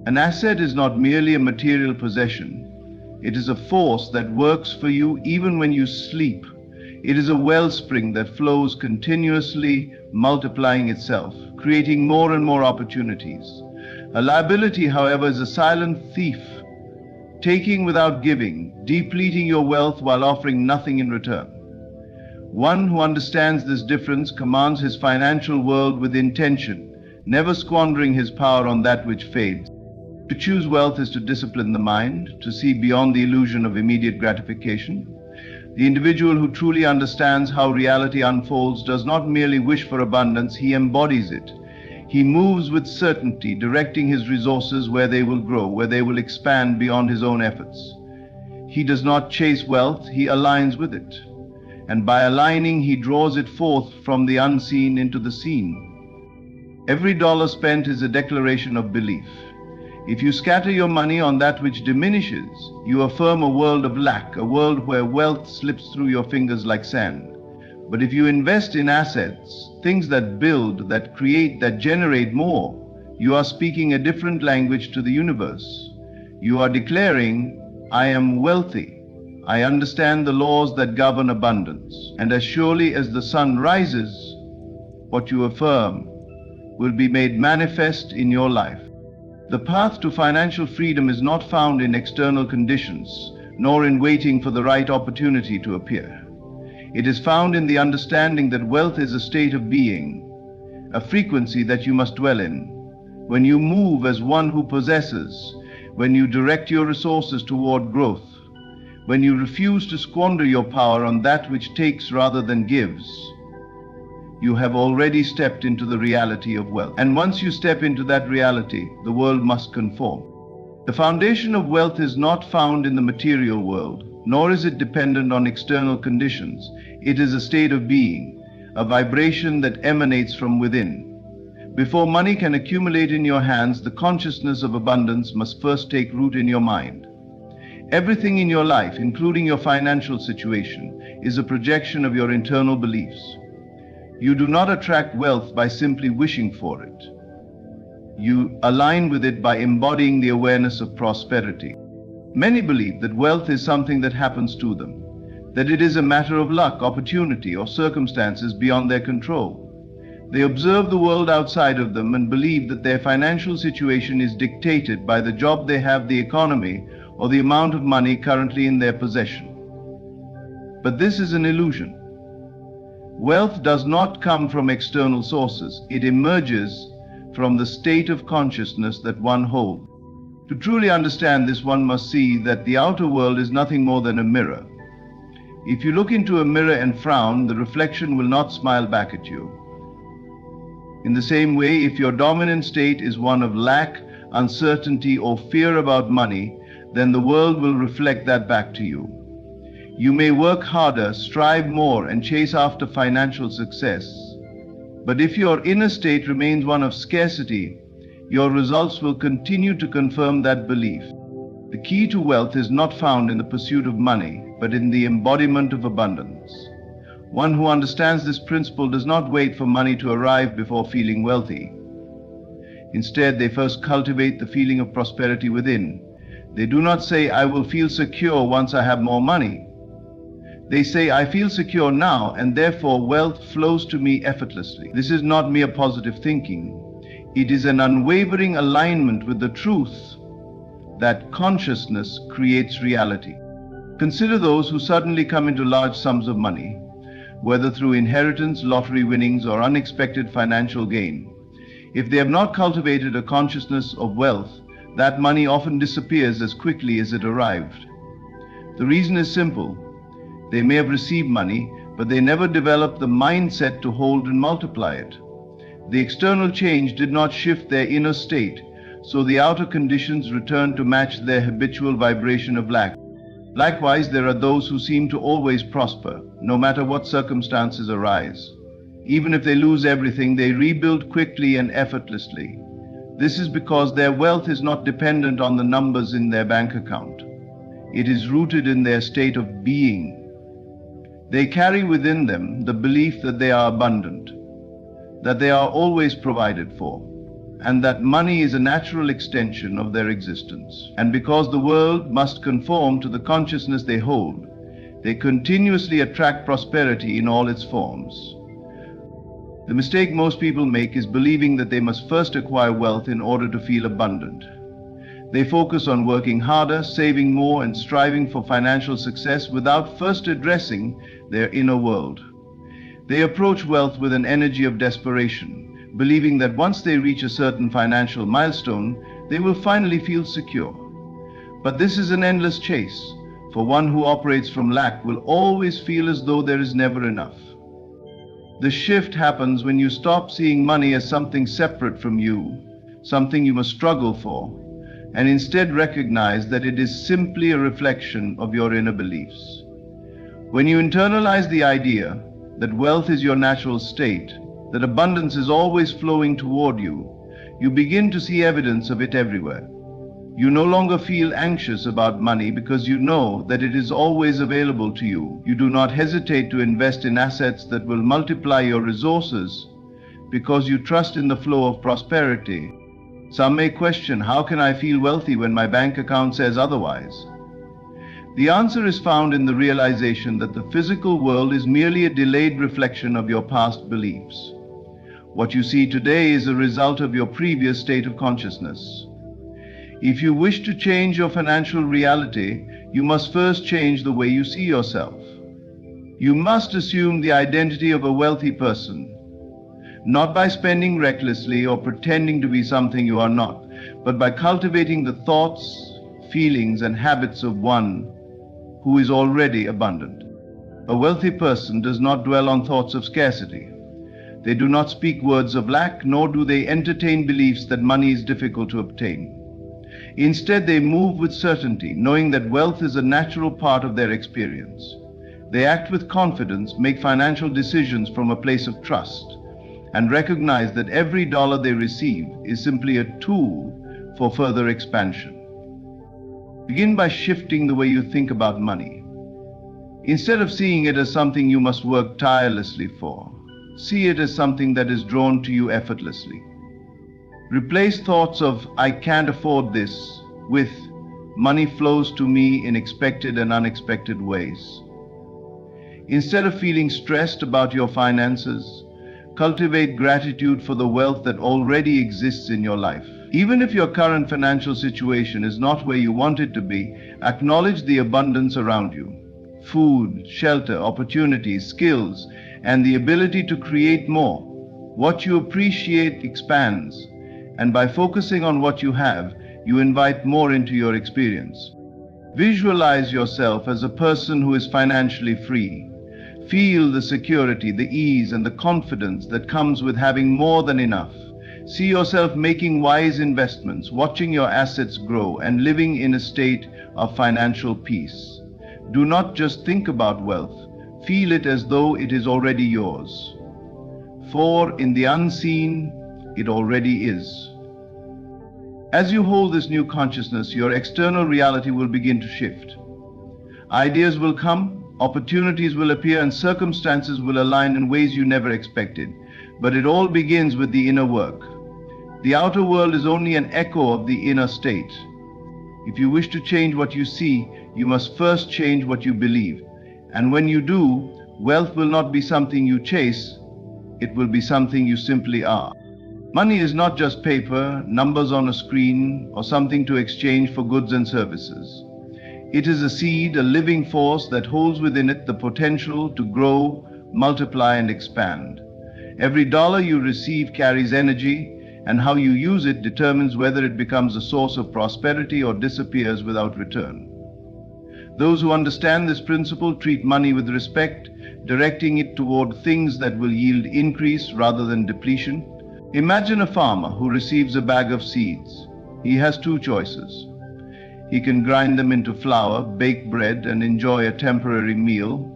An asset is not merely a material possession. It is a force that works for you even when you sleep. It is a wellspring that flows continuously, multiplying itself, creating more and more opportunities. A liability, however, is a silent thief, taking without giving, depleting your wealth while offering nothing in return. One who understands this difference commands his financial world with intention, never squandering his power on that which fades. To choose wealth is to discipline the mind, to see beyond the illusion of immediate gratification. The individual who truly understands how reality unfolds does not merely wish for abundance, he embodies it. He moves with certainty, directing his resources where they will grow, where they will expand beyond his own efforts. He does not chase wealth, he aligns with it. And by aligning, he draws it forth from the unseen into the seen. Every dollar spent is a declaration of belief. If you scatter your money on that which diminishes, you affirm a world of lack, a world where wealth slips through your fingers like sand. But if you invest in assets, things that build, that create, that generate more, you are speaking a different language to the universe. You are declaring, I am wealthy. I understand the laws that govern abundance. And as surely as the sun rises, what you affirm will be made manifest in your life. The path to financial freedom is not found in external conditions, nor in waiting for the right opportunity to appear. It is found in the understanding that wealth is a state of being, a frequency that you must dwell in. When you move as one who possesses, when you direct your resources toward growth, when you refuse to squander your power on that which takes rather than gives, you have already stepped into the reality of wealth. And once you step into that reality, the world must conform. The foundation of wealth is not found in the material world, nor is it dependent on external conditions. It is a state of being, a vibration that emanates from within. Before money can accumulate in your hands, the consciousness of abundance must first take root in your mind. Everything in your life, including your financial situation, is a projection of your internal beliefs. You do not attract wealth by simply wishing for it. You align with it by embodying the awareness of prosperity. Many believe that wealth is something that happens to them, that it is a matter of luck, opportunity, or circumstances beyond their control. They observe the world outside of them and believe that their financial situation is dictated by the job they have, the economy, or the amount of money currently in their possession. But this is an illusion. Wealth does not come from external sources. It emerges from the state of consciousness that one holds. To truly understand this, one must see that the outer world is nothing more than a mirror. If you look into a mirror and frown, the reflection will not smile back at you. In the same way, if your dominant state is one of lack, uncertainty, or fear about money, then the world will reflect that back to you. You may work harder, strive more, and chase after financial success. But if your inner state remains one of scarcity, your results will continue to confirm that belief. The key to wealth is not found in the pursuit of money, but in the embodiment of abundance. One who understands this principle does not wait for money to arrive before feeling wealthy. Instead, they first cultivate the feeling of prosperity within. They do not say, "I will feel secure once I have more money." They say, "I feel secure now, and therefore wealth flows to me effortlessly." This is not mere positive thinking. It is an unwavering alignment with the truth that consciousness creates reality. Consider those who suddenly come into large sums of money, whether through inheritance, lottery winnings, or unexpected financial gain. If they have not cultivated a consciousness of wealth, that money often disappears as quickly as it arrived. The reason is simple. They may have received money, but they never developed the mindset to hold and multiply it. The external change did not shift their inner state, so the outer conditions returned to match their habitual vibration of lack. Likewise, there are those who seem to always prosper, no matter what circumstances arise. Even if they lose everything, they rebuild quickly and effortlessly. This is because their wealth is not dependent on the numbers in their bank account. It is rooted in their state of being. They carry within them the belief that they are abundant, that they are always provided for, and that money is a natural extension of their existence. And because the world must conform to the consciousness they hold, they continuously attract prosperity in all its forms. The mistake most people make is believing that they must first acquire wealth in order to feel abundant. They focus on working harder, saving more, and striving for financial success without first addressing their inner world. They approach wealth with an energy of desperation, believing that once they reach a certain financial milestone, they will finally feel secure. But this is an endless chase, for one who operates from lack will always feel as though there is never enough. The shift happens when you stop seeing money as something separate from you, something you must struggle for, and instead recognize that it is simply a reflection of your inner beliefs. When you internalize the idea that wealth is your natural state, that abundance is always flowing toward you, you begin to see evidence of it everywhere. You no longer feel anxious about money because you know that it is always available to you. You do not hesitate to invest in assets that will multiply your resources because you trust in the flow of prosperity. Some may question, how can I feel wealthy when my bank account says otherwise? The answer is found in the realization that the physical world is merely a delayed reflection of your past beliefs. What you see today is a result of your previous state of consciousness. If you wish to change your financial reality, you must first change the way you see yourself. You must assume the identity of a wealthy person, not by spending recklessly or pretending to be something you are not, but by cultivating the thoughts, feelings, and habits of one who is already abundant. A wealthy person does not dwell on thoughts of scarcity. They do not speak words of lack, nor do they entertain beliefs that money is difficult to obtain. Instead, they move with certainty, knowing that wealth is a natural part of their experience. They act with confidence, make financial decisions from a place of trust, and recognize that every dollar they receive is simply a tool for further expansion. Begin by shifting the way you think about money. Instead of seeing it as something you must work tirelessly for, see it as something that is drawn to you effortlessly. Replace thoughts of, "I can't afford this," with, "Money flows to me in expected and unexpected ways." Instead of feeling stressed about your finances, cultivate gratitude for the wealth that already exists in your life. Even if your current financial situation is not where you want it to be, acknowledge the abundance around you. Food, shelter, opportunities, skills, and the ability to create more. What you appreciate expands, and by focusing on what you have, you invite more into your experience. Visualize yourself as a person who is financially free. Feel the security, the ease, and the confidence that comes with having more than enough. See yourself making wise investments, watching your assets grow, and living in a state of financial peace. Do not just think about wealth, feel it as though it is already yours. For in the unseen, it already is. As you hold this new consciousness, your external reality will begin to shift. Ideas will come, opportunities will appear, and circumstances will align in ways you never expected. But it all begins with the inner work. The outer world is only an echo of the inner state. If you wish to change what you see, you must first change what you believe. And when you do, wealth will not be something you chase, it will be something you simply are. Money is not just paper, numbers on a screen, or something to exchange for goods and services. It is a seed, a living force that holds within it the potential to grow, multiply, and expand. Every dollar you receive carries energy, and how you use it determines whether it becomes a source of prosperity or disappears without return. Those who understand this principle treat money with respect, directing it toward things that will yield increase rather than depletion. Imagine a farmer who receives a bag of seeds. He has two choices. He can grind them into flour, bake bread, and enjoy a temporary meal,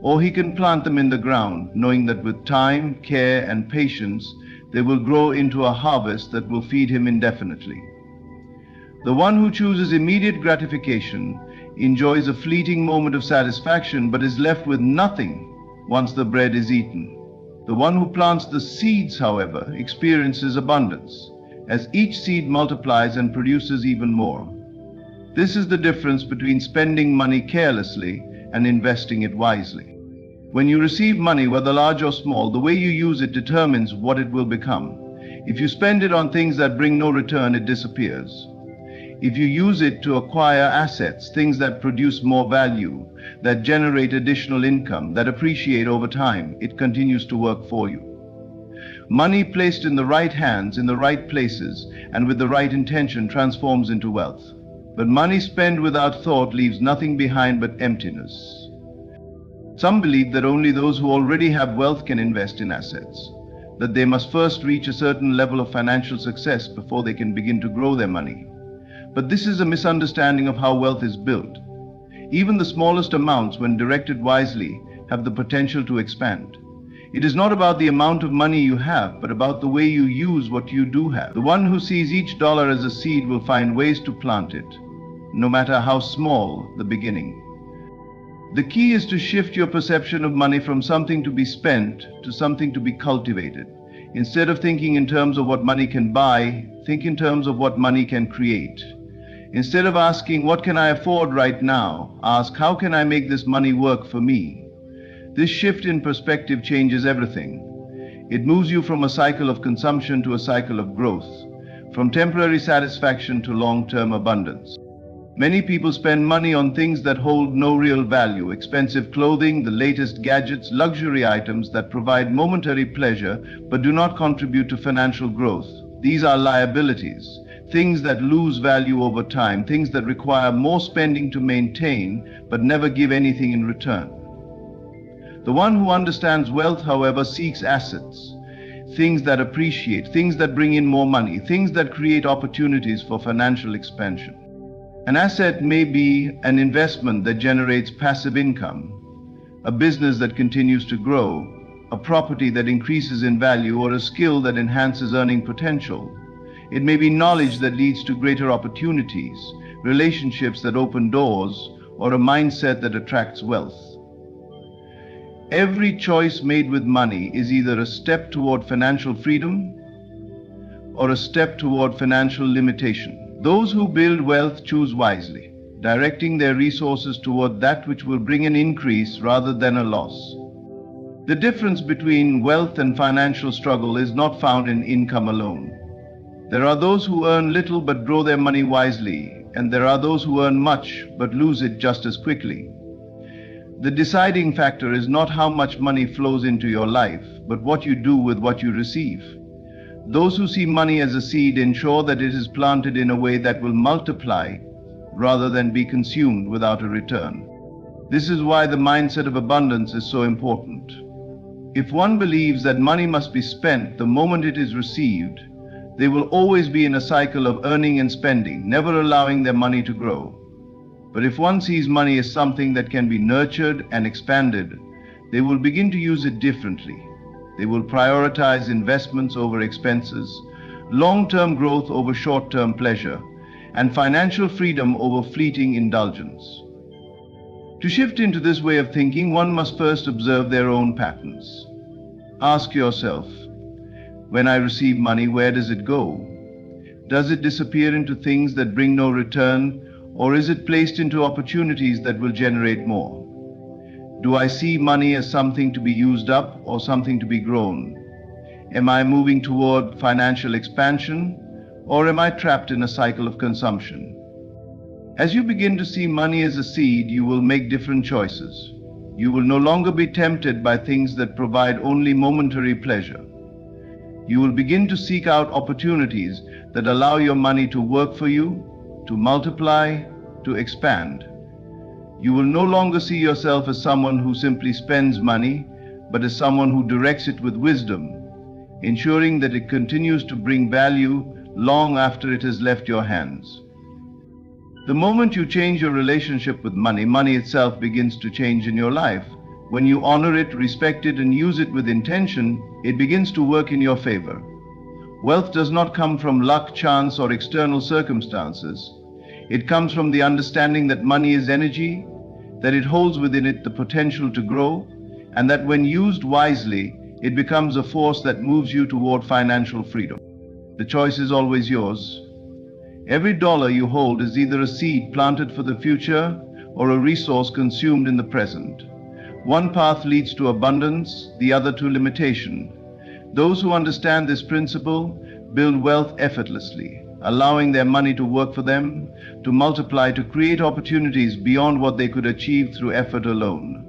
or he can plant them in the ground, knowing that with time, care, and patience, they will grow into a harvest that will feed him indefinitely. The one who chooses immediate gratification enjoys a fleeting moment of satisfaction, but is left with nothing once the bread is eaten. The one who plants the seeds, however, experiences abundance, as each seed multiplies and produces even more. This is the difference between spending money carelessly and investing it wisely. When you receive money, whether large or small, the way you use it determines what it will become. If you spend it on things that bring no return, it disappears. If you use it to acquire assets, things that produce more value, that generate additional income, that appreciate over time, it continues to work for you. Money placed in the right hands, in the right places, and with the right intention transforms into wealth. But money spent without thought leaves nothing behind but emptiness. Some believe that only those who already have wealth can invest in assets, that they must first reach a certain level of financial success before they can begin to grow their money. But this is a misunderstanding of how wealth is built. Even the smallest amounts, when directed wisely, have the potential to expand. It is not about the amount of money you have, but about the way you use what you do have. The one who sees each dollar as a seed will find ways to plant it, no matter how small the beginning. The key is to shift your perception of money from something to be spent to something to be cultivated. Instead of thinking in terms of what money can buy, think in terms of what money can create. Instead of asking, "What can I afford right now?" ask, "How can I make this money work for me?" This shift in perspective changes everything. It moves you from a cycle of consumption to a cycle of growth, from temporary satisfaction to long-term abundance. Many people spend money on things that hold no real value: expensive clothing, the latest gadgets, luxury items that provide momentary pleasure but do not contribute to financial growth. These are liabilities, things that lose value over time, things that require more spending to maintain but never give anything in return. The one who understands wealth, however, seeks assets, things that appreciate, things that bring in more money, things that create opportunities for financial expansion. An asset may be an investment that generates passive income, a business that continues to grow, a property that increases in value, or a skill that enhances earning potential. It may be knowledge that leads to greater opportunities, relationships that open doors, or a mindset that attracts wealth. Every choice made with money is either a step toward financial freedom or a step toward financial limitation. Those who build wealth choose wisely, directing their resources toward that which will bring an increase rather than a loss. The difference between wealth and financial struggle is not found in income alone. There are those who earn little but grow their money wisely, and there are those who earn much but lose it just as quickly. The deciding factor is not how much money flows into your life, but what you do with what you receive. Those who see money as a seed ensure that it is planted in a way that will multiply rather than be consumed without a return. This is why the mindset of abundance is so important. If one believes that money must be spent the moment it is received, they will always be in a cycle of earning and spending, never allowing their money to grow. But if one sees money as something that can be nurtured and expanded, they will begin to use it differently. They will prioritize investments over expenses, long-term growth over short-term pleasure, and financial freedom over fleeting indulgence. To shift into this way of thinking, one must first observe their own patterns. Ask yourself, when I receive money, where does it go? Does it disappear into things that bring no return, or is it placed into opportunities that will generate more? Do I see money as something to be used up or something to be grown? Am I moving toward financial expansion, or am I trapped in a cycle of consumption? As you begin to see money as a seed, you will make different choices. You will no longer be tempted by things that provide only momentary pleasure. You will begin to seek out opportunities that allow your money to work for you, to multiply, to expand. You will no longer see yourself as someone who simply spends money, but as someone who directs it with wisdom, ensuring that it continues to bring value long after it has left your hands. The moment you change your relationship with money, money itself begins to change in your life. When you honor it, respect it, and use it with intention, it begins to work in your favor. Wealth does not come from luck, chance, or external circumstances. It comes from the understanding that money is energy, that it holds within it the potential to grow, and that when used wisely, it becomes a force that moves you toward financial freedom. The choice is always yours. Every dollar you hold is either a seed planted for the future or a resource consumed in the present. One path leads to abundance, the other to limitation. Those who understand this principle build wealth effortlessly, allowing their money to work for them, to multiply, to create opportunities beyond what they could achieve through effort alone.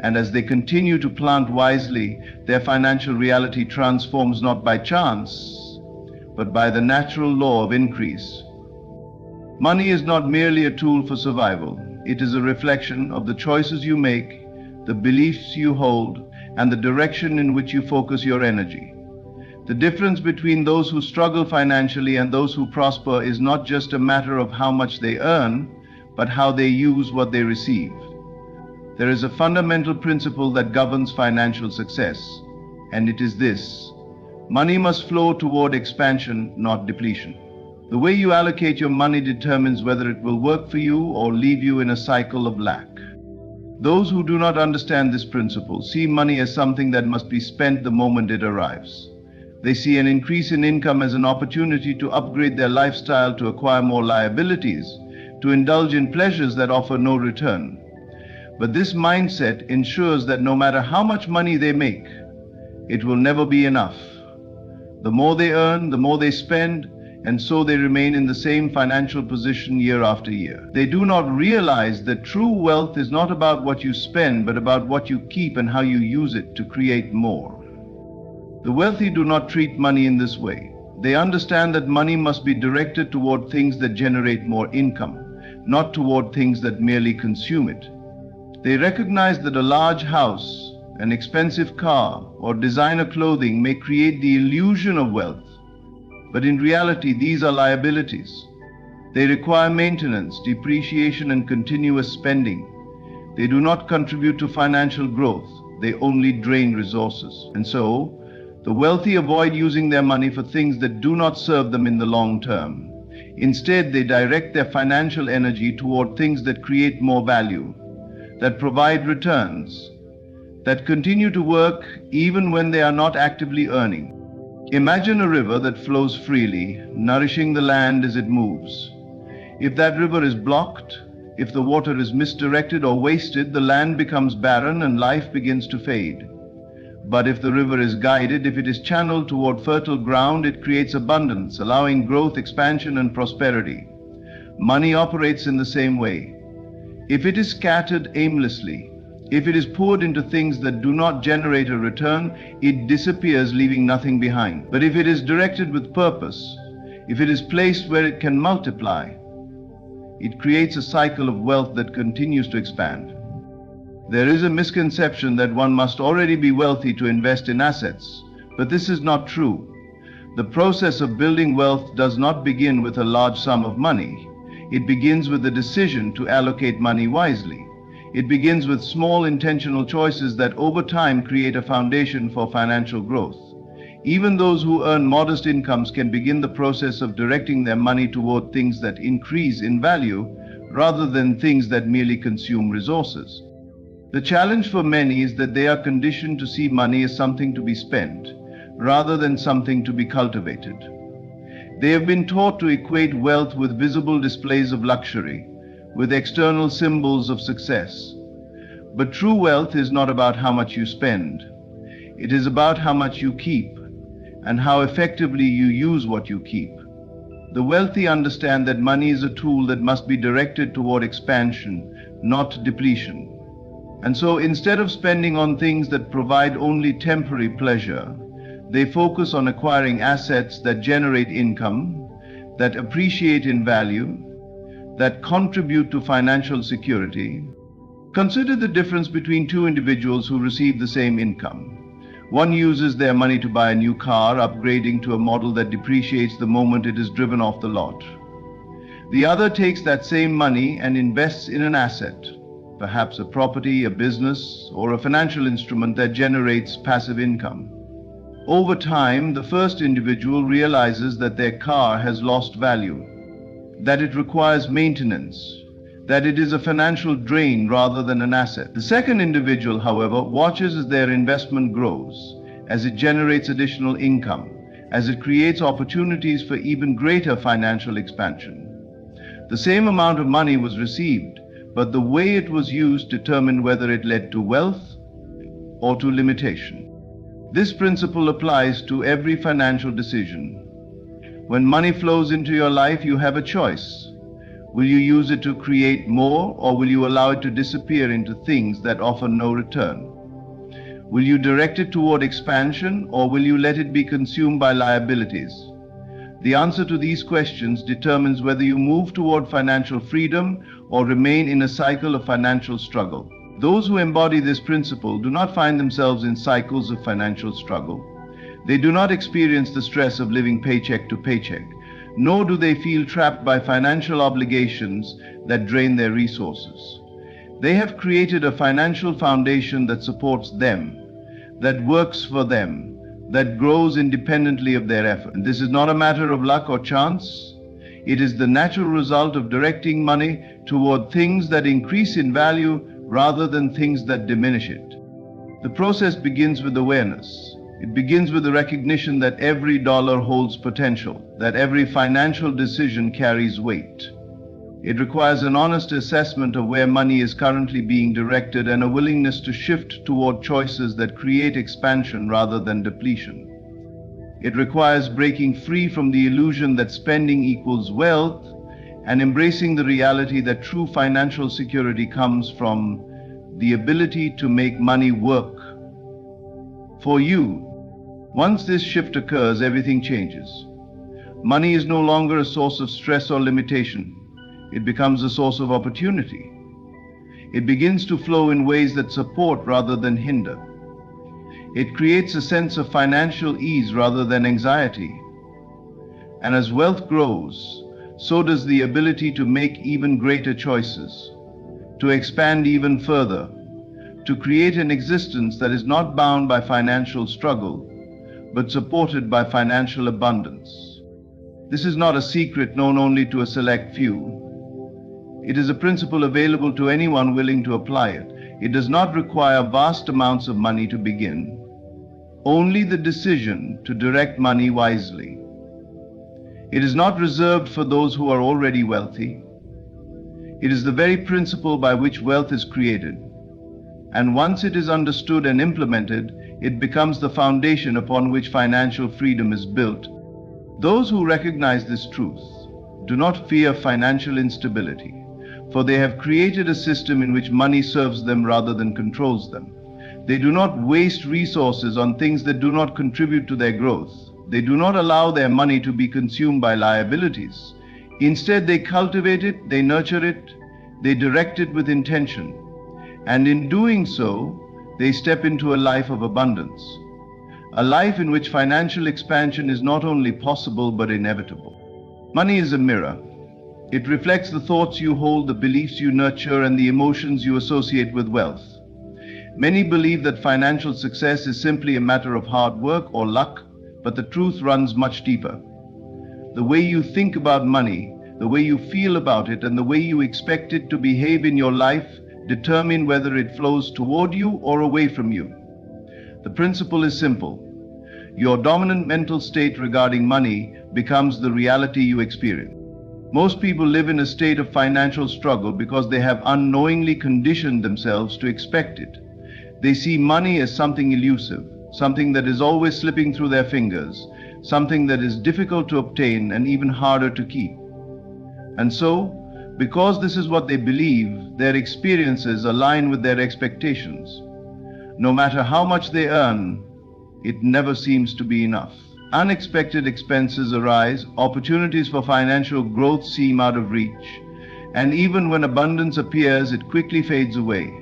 And as they continue to plant wisely, their financial reality transforms not by chance, but by the natural law of increase. Money is not merely a tool for survival. It is a reflection of the choices you make, the beliefs you hold, and the direction in which you focus your energy. The difference between those who struggle financially and those who prosper is not just a matter of how much they earn, but how they use what they receive. There is a fundamental principle that governs financial success, and it is this: money must flow toward expansion, not depletion. The way you allocate your money determines whether it will work for you or leave you in a cycle of lack. Those who do not understand this principle see money as something that must be spent the moment it arrives. They see an increase in income as an opportunity to upgrade their lifestyle, to acquire more liabilities, to indulge in pleasures that offer no return. But this mindset ensures that no matter how much money they make, it will never be enough. The more they earn, the more they spend, and so they remain in the same financial position year after year. They do not realize that true wealth is not about what you spend, but about what you keep and how you use it to create more. The wealthy do not treat money in this way. They understand that money must be directed toward things that generate more income, not toward things that merely consume it. They recognize that a large house, an expensive car, or designer clothing may create the illusion of wealth, but in reality these are liabilities. They require maintenance, depreciation, and continuous spending. They do not contribute to financial growth, they only drain resources. And so, the wealthy avoid using their money for things that do not serve them in the long term. Instead, they direct their financial energy toward things that create more value, that provide returns, that continue to work even when they are not actively earning. Imagine a river that flows freely, nourishing the land as it moves. If that river is blocked, if the water is misdirected or wasted, the land becomes barren and life begins to fade. But if the river is guided, if it is channeled toward fertile ground, it creates abundance, allowing growth, expansion, and prosperity. Money operates in the same way. If it is scattered aimlessly, if it is poured into things that do not generate a return, it disappears, leaving nothing behind. But if it is directed with purpose, if it is placed where it can multiply, it creates a cycle of wealth that continues to expand. There is a misconception that one must already be wealthy to invest in assets, but this is not true. The process of building wealth does not begin with a large sum of money. It begins with a decision to allocate money wisely. It begins with small intentional choices that over time create a foundation for financial growth. Even those who earn modest incomes can begin the process of directing their money toward things that increase in value rather than things that merely consume resources. The challenge for many is that they are conditioned to see money as something to be spent rather than something to be cultivated. They have been taught to equate wealth with visible displays of luxury, with external symbols of success. But true wealth is not about how much you spend. It is about how much you keep and how effectively you use what you keep. The wealthy understand that money is a tool that must be directed toward expansion, not depletion. And so instead of spending on things that provide only temporary pleasure, they focus on acquiring assets that generate income, that appreciate in value, that contribute to financial security. Consider the difference between two individuals who receive the same income. One uses their money to buy a new car, upgrading to a model that depreciates the moment it is driven off the lot. The other takes that same money and invests in an asset, perhaps a property, a business, or a financial instrument that generates passive income. Over time, the first individual realizes that their car has lost value, that it requires maintenance, that it is a financial drain rather than an asset. The second individual, however, watches as their investment grows, as it generates additional income, as it creates opportunities for even greater financial expansion. The same amount of money was received, but the way it was used determined whether it led to wealth or to limitation. This principle applies to every financial decision. When money flows into your life, you have a choice. Will you use it to create more, or will you allow it to disappear into things that offer no return? Will you direct it toward expansion, or will you let it be consumed by liabilities? The answer to these questions determines whether you move toward financial freedom or remain in a cycle of financial struggle. Those who embody this principle do not find themselves in cycles of financial struggle. They do not experience the stress of living paycheck to paycheck, nor do they feel trapped by financial obligations that drain their resources. They have created a financial foundation that supports them, that works for them, that grows independently of their effort. And this is not a matter of luck or chance. It is the natural result of directing money toward things that increase in value rather than things that diminish it. The process begins with awareness. It begins with the recognition that every dollar holds potential, that every financial decision carries weight. It requires an honest assessment of where money is currently being directed and a willingness to shift toward choices that create expansion rather than depletion. It requires breaking free from the illusion that spending equals wealth and embracing the reality that true financial security comes from the ability to make money work for you. Once this shift occurs, everything changes. Money is no longer a source of stress or limitation. It becomes a source of opportunity. It begins to flow in ways that support rather than hinder. It creates a sense of financial ease rather than anxiety. And as wealth grows, so does the ability to make even greater choices, to expand even further, to create an existence that is not bound by financial struggle, but supported by financial abundance. This is not a secret known only to a select few. It is a principle available to anyone willing to apply it. It does not require vast amounts of money to begin, only the decision to direct money wisely. It is not reserved for those who are already wealthy. It is the very principle by which wealth is created. And once it is understood and implemented, it becomes the foundation upon which financial freedom is built. Those who recognize this truth do not fear financial instability, for they have created a system in which money serves them rather than controls them. They do not waste resources on things that do not contribute to their growth. They do not allow their money to be consumed by liabilities. Instead, they cultivate it, they nurture it, they direct it with intention. And in doing so, they step into a life of abundance. A life in which financial expansion is not only possible but inevitable. Money is a mirror. It reflects the thoughts you hold, the beliefs you nurture, and the emotions you associate with wealth. Many believe that financial success is simply a matter of hard work or luck, but the truth runs much deeper. The way you think about money, the way you feel about it, and the way you expect it to behave in your life determine whether it flows toward you or away from you. The principle is simple. Your dominant mental state regarding money becomes the reality you experience. Most people live in a state of financial struggle because they have unknowingly conditioned themselves to expect it. They see money as something elusive, something that is always slipping through their fingers, something that is difficult to obtain and even harder to keep. And so, because this is what they believe, their experiences align with their expectations. No matter how much they earn, it never seems to be enough. Unexpected expenses arise, opportunities for financial growth seem out of reach, and even when abundance appears, it quickly fades away.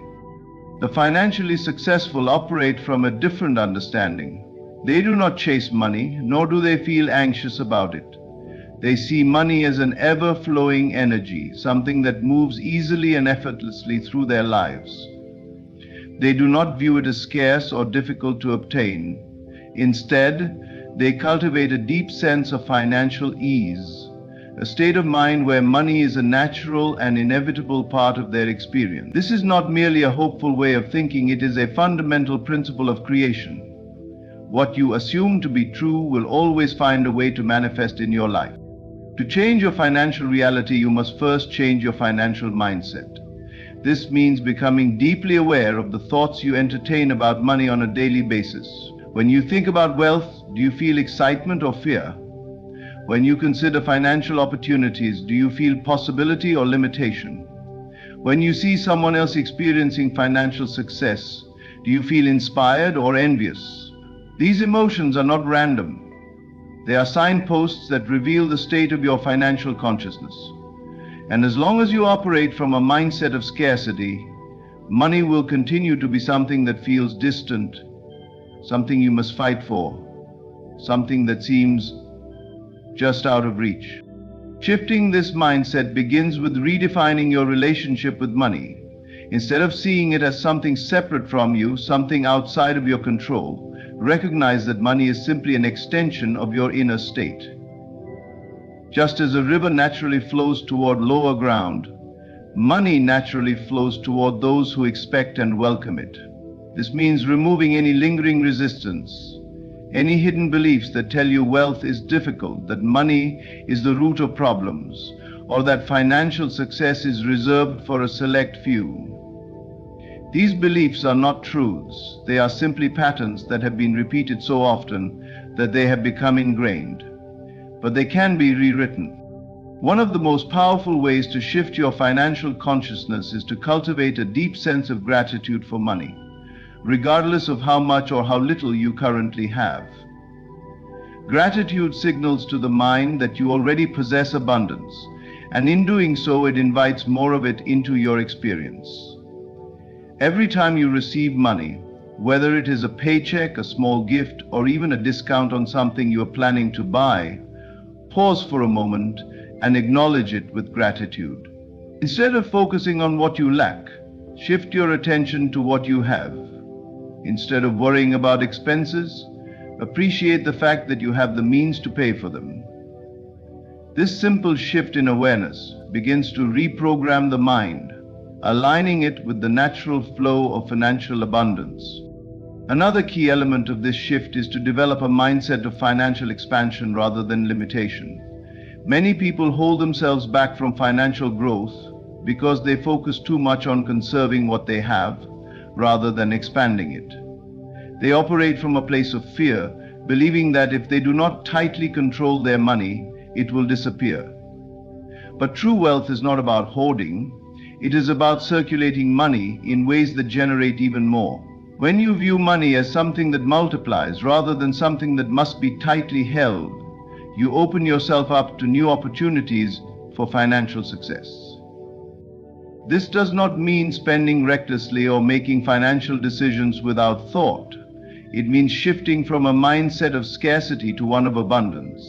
The financially successful operate from a different understanding. They do not chase money, nor do they feel anxious about it. They see money as an ever-flowing energy, something that moves easily and effortlessly through their lives. They do not view it as scarce or difficult to obtain. Instead, they cultivate a deep sense of financial ease, a state of mind where money is a natural and inevitable part of their experience. This is not merely a hopeful way of thinking, it is a fundamental principle of creation. What you assume to be true will always find a way to manifest in your life. To change your financial reality, you must first change your financial mindset. This means becoming deeply aware of the thoughts you entertain about money on a daily basis. When you think about wealth, do you feel excitement or fear? When you consider financial opportunities, do you feel possibility or limitation? When you see someone else experiencing financial success, do you feel inspired or envious? These emotions are not random. They are signposts that reveal the state of your financial consciousness. And as long as you operate from a mindset of scarcity, money will continue to be something that feels distant, something you must fight for, something that seems just out of reach. Shifting this mindset begins with redefining your relationship with money. Instead of seeing it as something separate from you, something outside of your control, recognize that money is simply an extension of your inner state. Just as a river naturally flows toward lower ground, money naturally flows toward those who expect and welcome it. This means removing any lingering resistance, any hidden beliefs that tell you wealth is difficult, that money is the root of problems, or that financial success is reserved for a select few. These beliefs are not truths. They are simply patterns that have been repeated so often that they have become ingrained, but they can be rewritten. One of the most powerful ways to shift your financial consciousness is to cultivate a deep sense of gratitude for money, regardless of how much or how little you currently have. Gratitude signals to the mind that you already possess abundance, and in doing so, it invites more of it into your experience. Every time you receive money, whether it is a paycheck, a small gift, or even a discount on something you are planning to buy, pause for a moment and acknowledge it with gratitude. Instead of focusing on what you lack, shift your attention to what you have. Instead of worrying about expenses, appreciate the fact that you have the means to pay for them. This simple shift in awareness begins to reprogram the mind, aligning it with the natural flow of financial abundance. Another key element of this shift is to develop a mindset of financial expansion rather than limitation. Many people hold themselves back from financial growth because they focus too much on conserving what they have rather than expanding it. They operate from a place of fear, believing that if they do not tightly control their money, it will disappear. But true wealth is not about hoarding. It is about circulating money in ways that generate even more. When you view money as something that multiplies rather than something that must be tightly held, you open yourself up to new opportunities for financial success. This does not mean spending recklessly or making financial decisions without thought. It means shifting from a mindset of scarcity to one of abundance.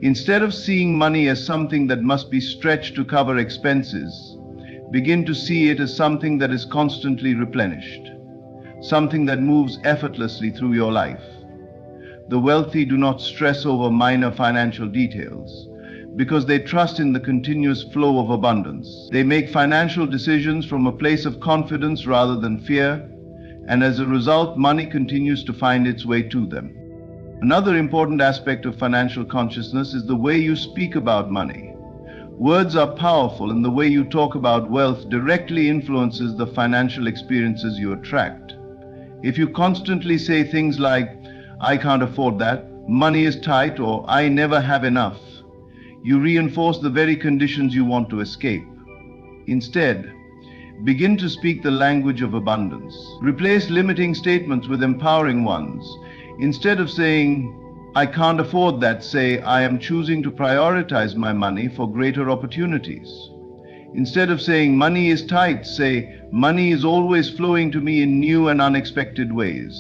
Instead of seeing money as something that must be stretched to cover expenses, begin to see it as something that is constantly replenished, something that moves effortlessly through your life. The wealthy do not stress over minor financial details because they trust in the continuous flow of abundance. They make financial decisions from a place of confidence rather than fear, and as a result, money continues to find its way to them. Another important aspect of financial consciousness is the way you speak about money. Words are powerful, and the way you talk about wealth directly influences the financial experiences you attract. If you constantly say things like, "I can't afford that," "money is tight," or "I never have enough," you reinforce the very conditions you want to escape. Instead, begin to speak the language of abundance. Replace limiting statements with empowering ones. Instead of saying, "I can't afford that," say, "I am choosing to prioritize my money for greater opportunities." Instead of saying, "Money is tight," say, "Money is always flowing to me in new and unexpected ways."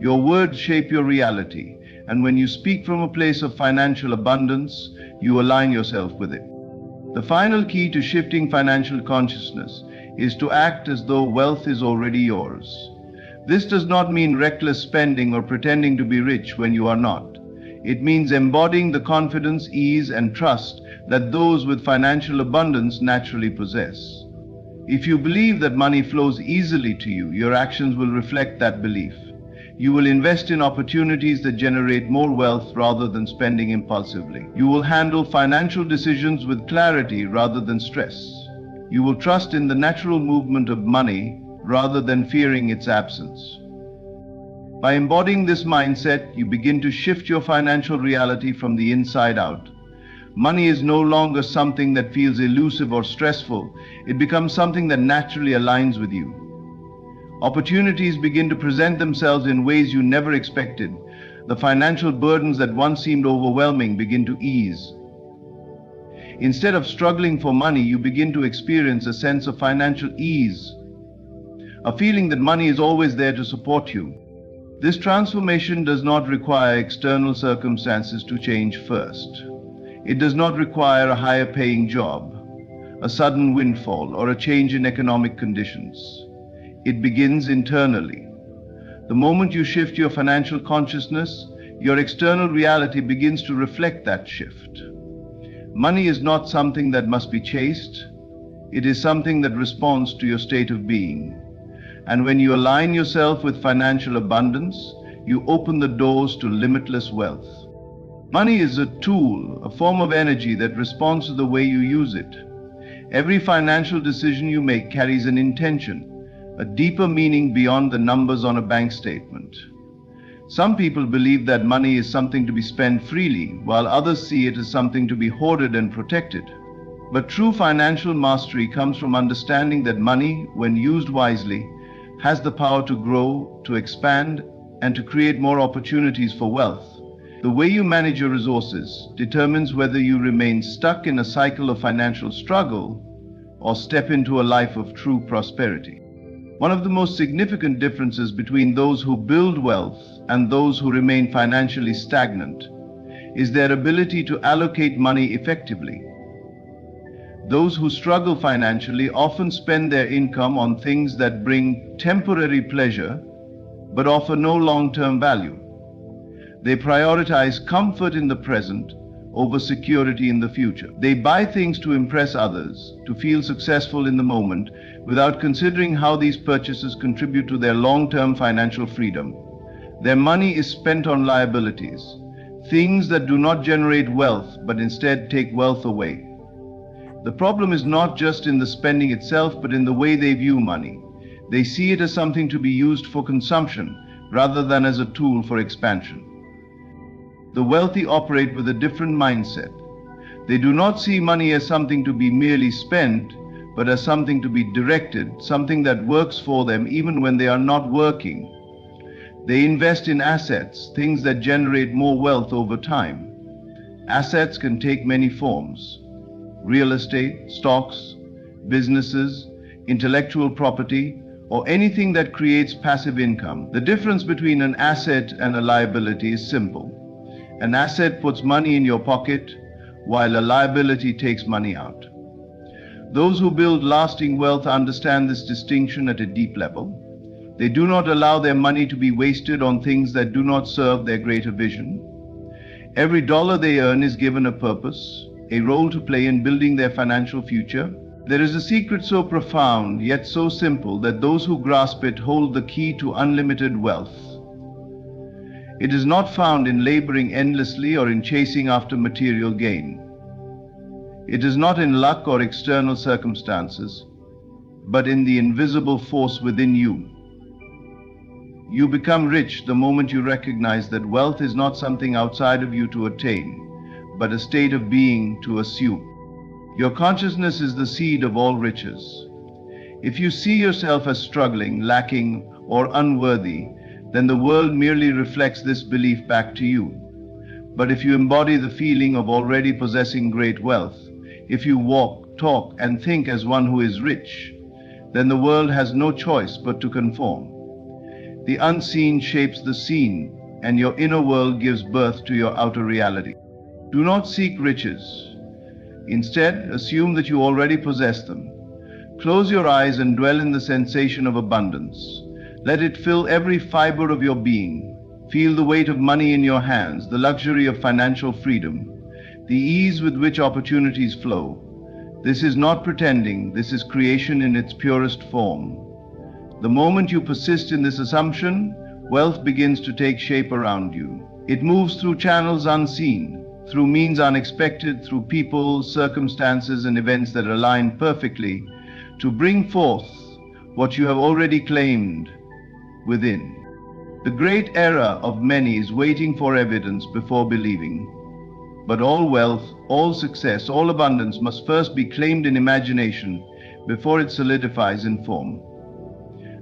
Your words shape your reality, and when you speak from a place of financial abundance, you align yourself with it. The final key to shifting financial consciousness is to act as though wealth is already yours. This does not mean reckless spending or pretending to be rich when you are not. It means embodying the confidence, ease, and trust that those with financial abundance naturally possess. If you believe that money flows easily to you, your actions will reflect that belief. You will invest in opportunities that generate more wealth rather than spending impulsively. You will handle financial decisions with clarity rather than stress. You will trust in the natural movement of money rather than fearing its absence. By embodying this mindset, you begin to shift your financial reality from the inside out. Money is no longer something that feels elusive or stressful. It becomes something that naturally aligns with you. Opportunities begin to present themselves in ways you never expected. The financial burdens that once seemed overwhelming begin to ease. Instead of struggling for money, you begin to experience a sense of financial ease, a feeling that money is always there to support you. This transformation does not require external circumstances to change first. It does not require a higher paying job, a sudden windfall, or a change in economic conditions. It begins internally. The moment you shift your financial consciousness, your external reality begins to reflect that shift. Money is not something that must be chased. It is something that responds to your state of being. And when you align yourself with financial abundance, you open the doors to limitless wealth. Money is a tool, a form of energy that responds to the way you use it. Every financial decision you make carries an intention, a deeper meaning beyond the numbers on a bank statement. Some people believe that money is something to be spent freely, while others see it as something to be hoarded and protected. But true financial mastery comes from understanding that money, when used wisely, has the power to grow, to expand, and to create more opportunities for wealth. The way you manage your resources determines whether you remain stuck in a cycle of financial struggle or step into a life of true prosperity. One of the most significant differences between those who build wealth and those who remain financially stagnant is their ability to allocate money effectively. Those who struggle financially often spend their income on things that bring temporary pleasure but offer no long-term value. They prioritize comfort in the present over security in the future. They buy things to impress others, to feel successful in the moment, without considering how these purchases contribute to their long-term financial freedom. Their money is spent on liabilities, things that do not generate wealth but instead take wealth away. The problem is not just in the spending itself, but in the way they view money. They see it as something to be used for consumption rather than as a tool for expansion. The wealthy operate with a different mindset. They do not see money as something to be merely spent, but as something to be directed, something that works for them even when they are not working. They invest in assets, things that generate more wealth over time. Assets can take many forms: real estate, stocks, businesses, intellectual property, or anything that creates passive income. The difference between an asset and a liability is simple. An asset puts money in your pocket, while a liability takes money out. Those who build lasting wealth understand this distinction at a deep level. They do not allow their money to be wasted on things that do not serve their greater vision. Every dollar they earn is given a purpose, a role to play in building their financial future. There is a secret so profound, yet so simple, that those who grasp it hold the key to unlimited wealth. It is not found in laboring endlessly or in chasing after material gain. It is not in luck or external circumstances, but in the invisible force within you. You become rich the moment you recognize that wealth is not something outside of you to attain, but a state of being to assume. Your consciousness is the seed of all riches. If you see yourself as struggling, lacking, or unworthy, then the world merely reflects this belief back to you. But if you embody the feeling of already possessing great wealth, if you walk, talk, and think as one who is rich, then the world has no choice but to conform. The unseen shapes the seen, and your inner world gives birth to your outer reality. Do not seek riches. Instead, assume that you already possess them. Close your eyes and dwell in the sensation of abundance. Let it fill every fiber of your being. Feel the weight of money in your hands, the luxury of financial freedom, the ease with which opportunities flow. This is not pretending, this is creation in its purest form. The moment you persist in this assumption, wealth begins to take shape around you. It moves through channels unseen, through means unexpected, through people, circumstances, and events that align perfectly to bring forth what you have already claimed within. The great error of many is waiting for evidence before believing. But all wealth, all success, all abundance must first be claimed in imagination before it solidifies in form.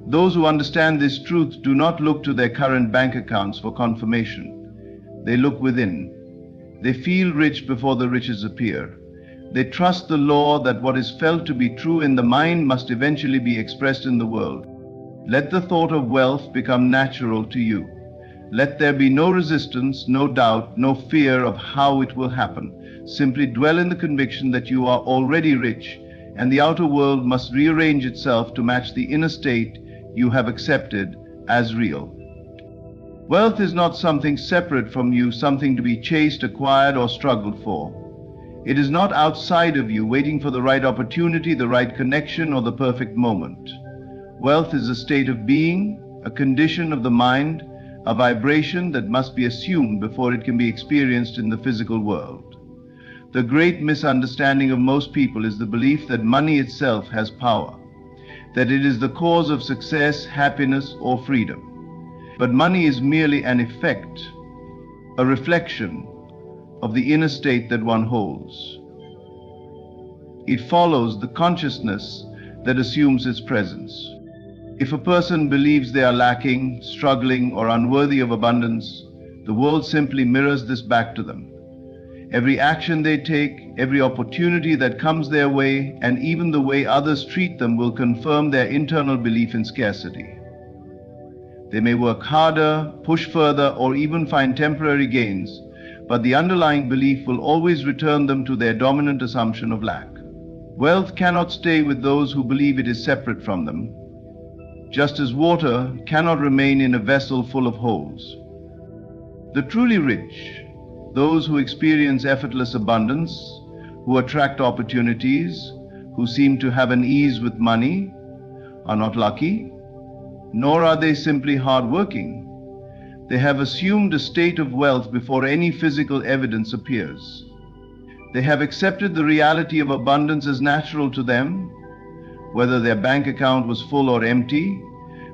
Those who understand this truth do not look to their current bank accounts for confirmation. They look within. They feel rich before the riches appear. They trust the law that what is felt to be true in the mind must eventually be expressed in the world. Let the thought of wealth become natural to you. Let there be no resistance, no doubt, no fear of how it will happen. Simply dwell in the conviction that you are already rich, and the outer world must rearrange itself to match the inner state you have accepted as real. Wealth is not something separate from you, something to be chased, acquired, or struggled for. It is not outside of you, waiting for the right opportunity, the right connection, or the perfect moment. Wealth is a state of being, a condition of the mind, a vibration that must be assumed before it can be experienced in the physical world. The great misunderstanding of most people is the belief that money itself has power, that it is the cause of success, happiness, or freedom. But money is merely an effect, a reflection of the inner state that one holds. It follows the consciousness that assumes its presence. If a person believes they are lacking, struggling, or unworthy of abundance, the world simply mirrors this back to them. Every action they take, every opportunity that comes their way, and even the way others treat them will confirm their internal belief in scarcity. They may work harder, push further, or even find temporary gains, but the underlying belief will always return them to their dominant assumption of lack. Wealth cannot stay with those who believe it is separate from them, just as water cannot remain in a vessel full of holes. The truly rich, those who experience effortless abundance, who attract opportunities, who seem to have an ease with money, are not lucky, nor are they simply hardworking. They have assumed a state of wealth before any physical evidence appears. They have accepted the reality of abundance as natural to them, whether their bank account was full or empty,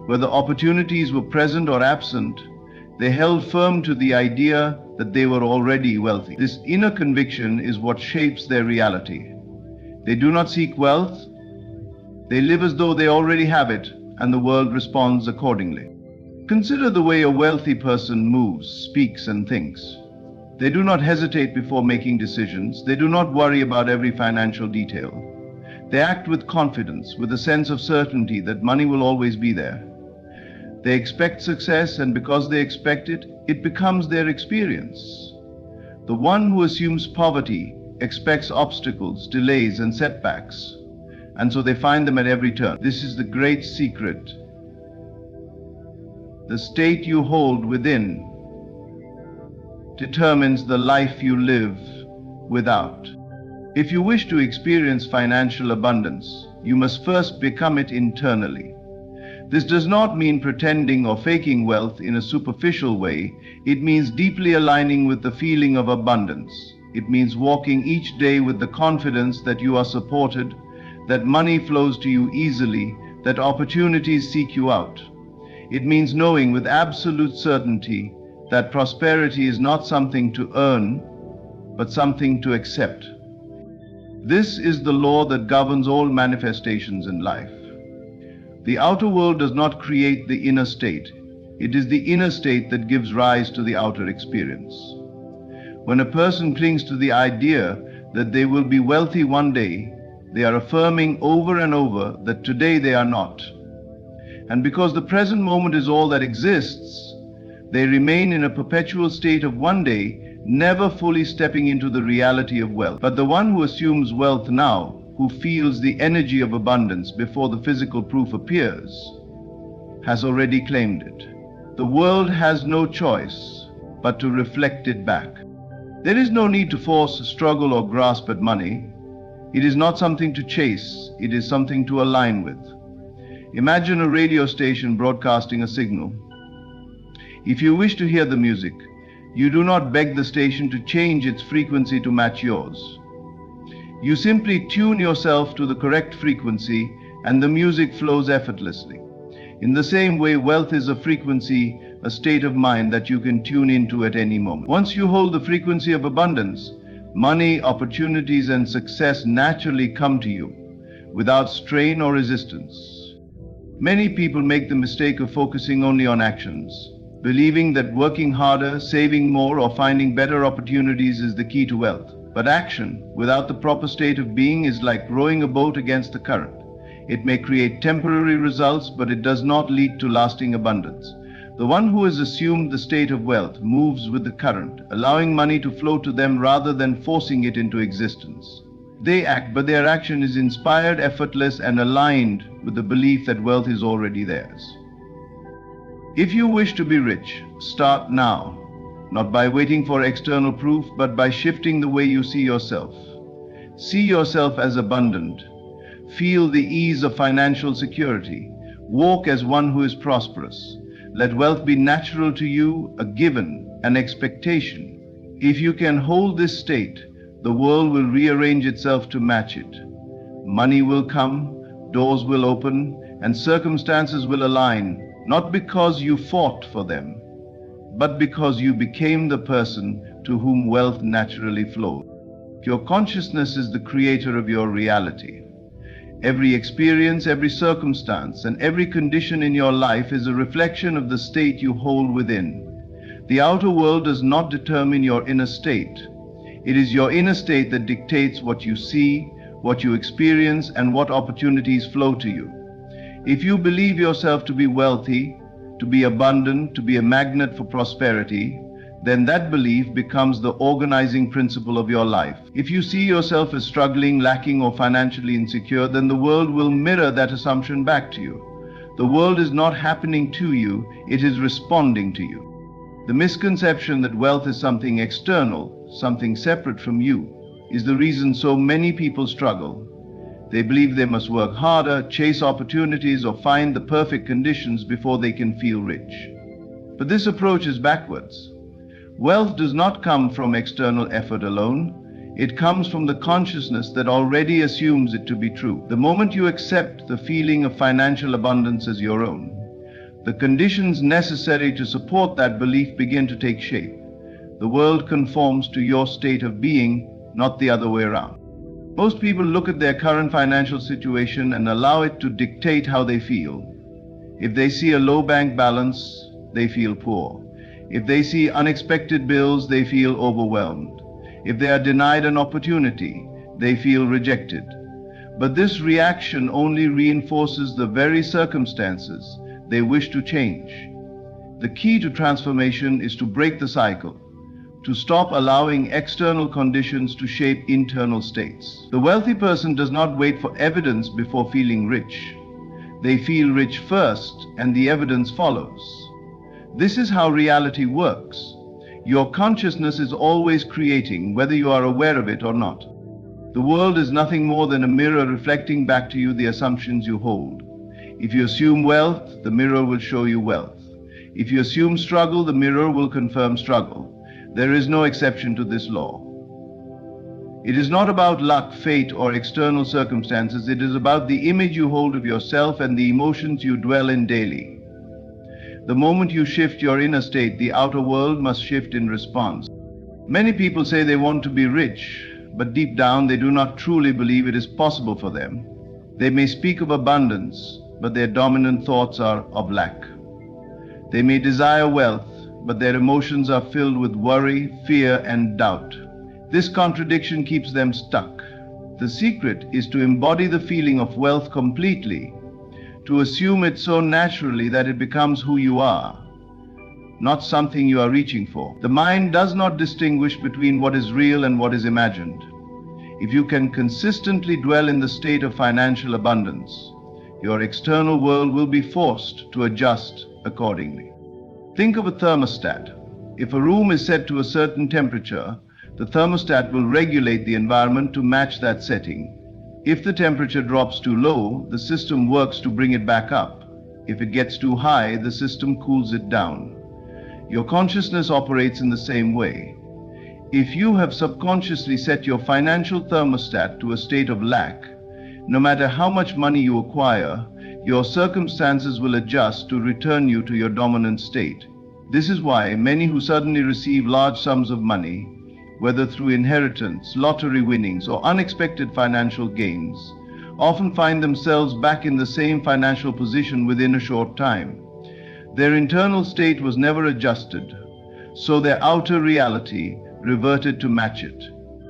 whether opportunities were present or absent. They held firm to the idea that they were already wealthy. This inner conviction is what shapes their reality. They do not seek wealth. They live as though they already have it, and the world responds accordingly. Consider the way a wealthy person moves, speaks, and thinks. They do not hesitate before making decisions. They do not worry about every financial detail. They act with confidence, with a sense of certainty that money will always be there. They expect success, and because they expect it, it becomes their experience. The one who assumes poverty expects obstacles, delays, and setbacks, and so they find them at every turn. This is the great secret. The state you hold within determines the life you live without. If you wish to experience financial abundance, you must first become it internally. This does not mean pretending or faking wealth in a superficial way. It means deeply aligning with the feeling of abundance. It means walking each day with the confidence that you are supported, that money flows to you easily, that opportunities seek you out. It means knowing with absolute certainty that prosperity is not something to earn, but something to accept. This is the law that governs all manifestations in life. The outer world does not create the inner state. It is the inner state that gives rise to the outer experience. When a person clings to the idea that they will be wealthy one day, they are affirming over and over that today they are not. And because the present moment is all that exists, they remain in a perpetual state of one day, never fully stepping into the reality of wealth. But the one who assumes wealth now, who feels the energy of abundance before the physical proof appears, has already claimed it. The world has no choice but to reflect it back. There is no need to force, struggle, or grasp at money. It is not something to chase, it is something to align with. Imagine a radio station broadcasting a signal. If you wish to hear the music, you do not beg the station to change its frequency to match yours. You simply tune yourself to the correct frequency and the music flows effortlessly. In the same way, wealth is a frequency, a state of mind that you can tune into at any moment. Once you hold the frequency of abundance, money, opportunities, and success naturally come to you without strain or resistance. Many people make the mistake of focusing only on actions, believing that working harder, saving more, or finding better opportunities is the key to wealth. But action without the proper state of being is like rowing a boat against the current. It may create temporary results, but it does not lead to lasting abundance. The one who has assumed the state of wealth moves with the current, allowing money to flow to them rather than forcing it into existence. They act, but their action is inspired, effortless, and aligned with the belief that wealth is already theirs. If you wish to be rich, start now. Not by waiting for external proof, but by shifting the way you see yourself. See yourself as abundant. Feel the ease of financial security. Walk as one who is prosperous. Let wealth be natural to you, a given, an expectation. If you can hold this state, the world will rearrange itself to match it. Money will come, doors will open, and circumstances will align not because you fought for them, but because you became the person to whom wealth naturally flows. Your consciousness is the creator of your reality. Every experience, every circumstance, and every condition in your life is a reflection of the state you hold within. The outer world does not determine your inner state. It is your inner state that dictates what you see, what you experience, and what opportunities flow to you. If you believe yourself to be wealthy, to be abundant, to be a magnet for prosperity, then that belief becomes the organizing principle of your life. If you see yourself as struggling, lacking, or financially insecure, then the world will mirror that assumption back to you. The world is not happening to you, it is responding to you. The misconception that wealth is something external, something separate from you, is the reason so many people struggle. They believe they must work harder, chase opportunities, or find the perfect conditions before they can feel rich. But this approach is backwards. Wealth does not come from external effort alone. It comes from the consciousness that already assumes it to be true. The moment you accept the feeling of financial abundance as your own, the conditions necessary to support that belief begin to take shape. The world conforms to your state of being, not the other way around. Most people look at their current financial situation and allow it to dictate how they feel. If they see a low bank balance, they feel poor. If they see unexpected bills, they feel overwhelmed. If they are denied an opportunity, they feel rejected. But this reaction only reinforces the very circumstances they wish to change. The key to transformation is to break the cycle, to stop allowing external conditions to shape internal states. The wealthy person does not wait for evidence before feeling rich. They feel rich first, and the evidence follows. This is how reality works. Your consciousness is always creating, whether you are aware of it or not. The world is nothing more than a mirror reflecting back to you the assumptions you hold. If you assume wealth, the mirror will show you wealth. If you assume struggle, the mirror will confirm struggle. There is no exception to this law. It is not about luck, fate, or external circumstances. It is about the image you hold of yourself and the emotions you dwell in daily. The moment you shift your inner state, the outer world must shift in response. Many people say they want to be rich, but deep down they do not truly believe it is possible for them. They may speak of abundance, but their dominant thoughts are of lack. They may desire wealth, but their emotions are filled with worry, fear, and doubt. This contradiction keeps them stuck. The secret is to embody the feeling of wealth completely, to assume it so naturally that it becomes who you are, not something you are reaching for. The mind does not distinguish between what is real and what is imagined. If you can consistently dwell in the state of financial abundance, your external world will be forced to adjust accordingly. Think of a thermostat. If a room is set to a certain temperature, the thermostat will regulate the environment to match that setting. If the temperature drops too low, the system works to bring it back up. If it gets too high, the system cools it down. Your consciousness operates in the same way. If you have subconsciously set your financial thermostat to a state of lack, no matter how much money you acquire, your circumstances will adjust to return you to your dominant state. This is why many who suddenly receive large sums of money, whether through inheritance, lottery winnings, or unexpected financial gains, often find themselves back in the same financial position within a short time. Their internal state was never adjusted, so their outer reality reverted to match it.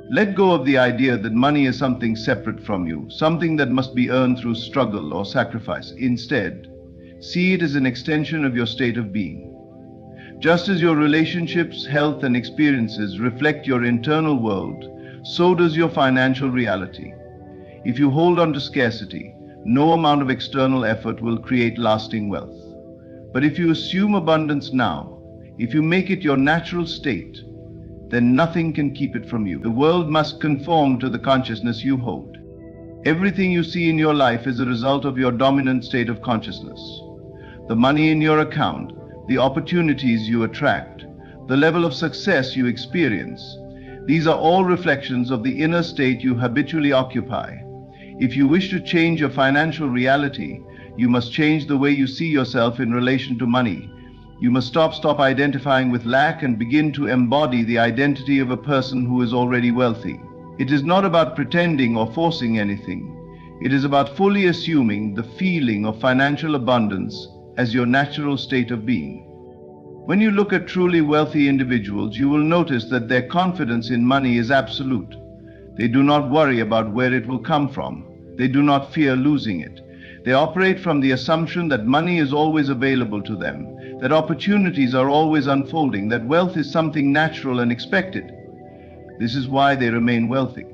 Let go of the idea that money is something separate from you, something that must be earned through struggle or sacrifice. Instead, see it as an extension of your state of being. Just as your relationships, health, and experiences reflect your internal world, so does your financial reality. If you hold on to scarcity, no amount of external effort will create lasting wealth. But if you assume abundance now, if you make it your natural state, then nothing can keep it from you. The world must conform to the consciousness you hold. Everything you see in your life is a result of your dominant state of consciousness. The money in your account, the opportunities you attract, the level of success you experience, these are all reflections of the inner state you habitually occupy. If you wish to change your financial reality, you must change the way you see yourself in relation to money. You must stop identifying with lack and begin to embody the identity of a person who is already wealthy. It is not about pretending or forcing anything. It is about fully assuming the feeling of financial abundance as your natural state of being. When you look at truly wealthy individuals, you will notice that their confidence in money is absolute. They do not worry about where it will come from. They do not fear losing it. They operate from the assumption that money is always available to them, that opportunities are always unfolding, that wealth is something natural and expected. This is why they remain wealthy.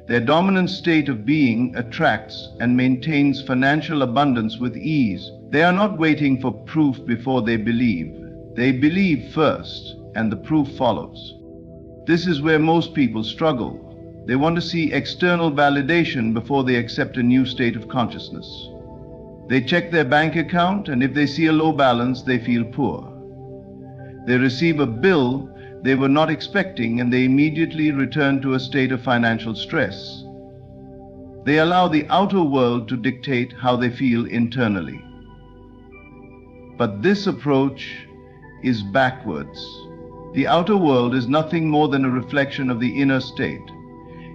Their dominant state of being attracts and maintains financial abundance with ease. They are not waiting for proof before they believe. They believe first, and the proof follows. This is where most people struggle. They want to see external validation before they accept a new state of consciousness. They check their bank account, and if they see a low balance, they feel poor. They receive a bill they were not expecting, and they immediately return to a state of financial stress. They allow the outer world to dictate how they feel internally. But this approach is backwards. The outer world is nothing more than a reflection of the inner state.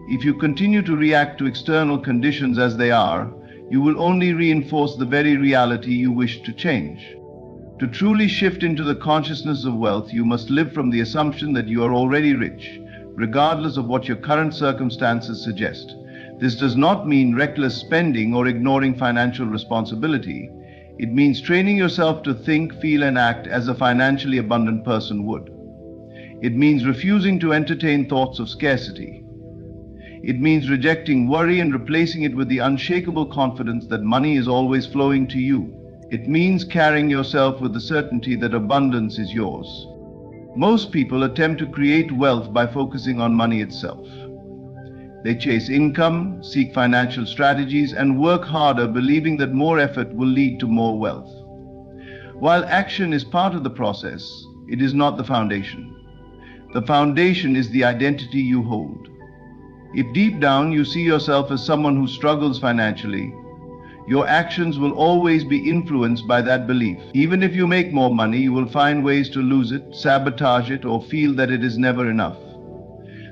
If you continue to react to external conditions as they are, you will only reinforce the very reality you wish to change. To truly shift into the consciousness of wealth, you must live from the assumption that you are already rich, regardless of what your current circumstances suggest. This does not mean reckless spending or ignoring financial responsibility. It means training yourself to think, feel, and act as a financially abundant person would. It means refusing to entertain thoughts of scarcity. It means rejecting worry and replacing it with the unshakable confidence that money is always flowing to you. It means carrying yourself with the certainty that abundance is yours. Most people attempt to create wealth by focusing on money itself. They chase income, seek financial strategies, and work harder, believing that more effort will lead to more wealth. While action is part of the process, it is not the foundation. The foundation is the identity you hold. If deep down you see yourself as someone who struggles financially, your actions will always be influenced by that belief. Even if you make more money, you will find ways to lose it, sabotage it, or feel that it is never enough.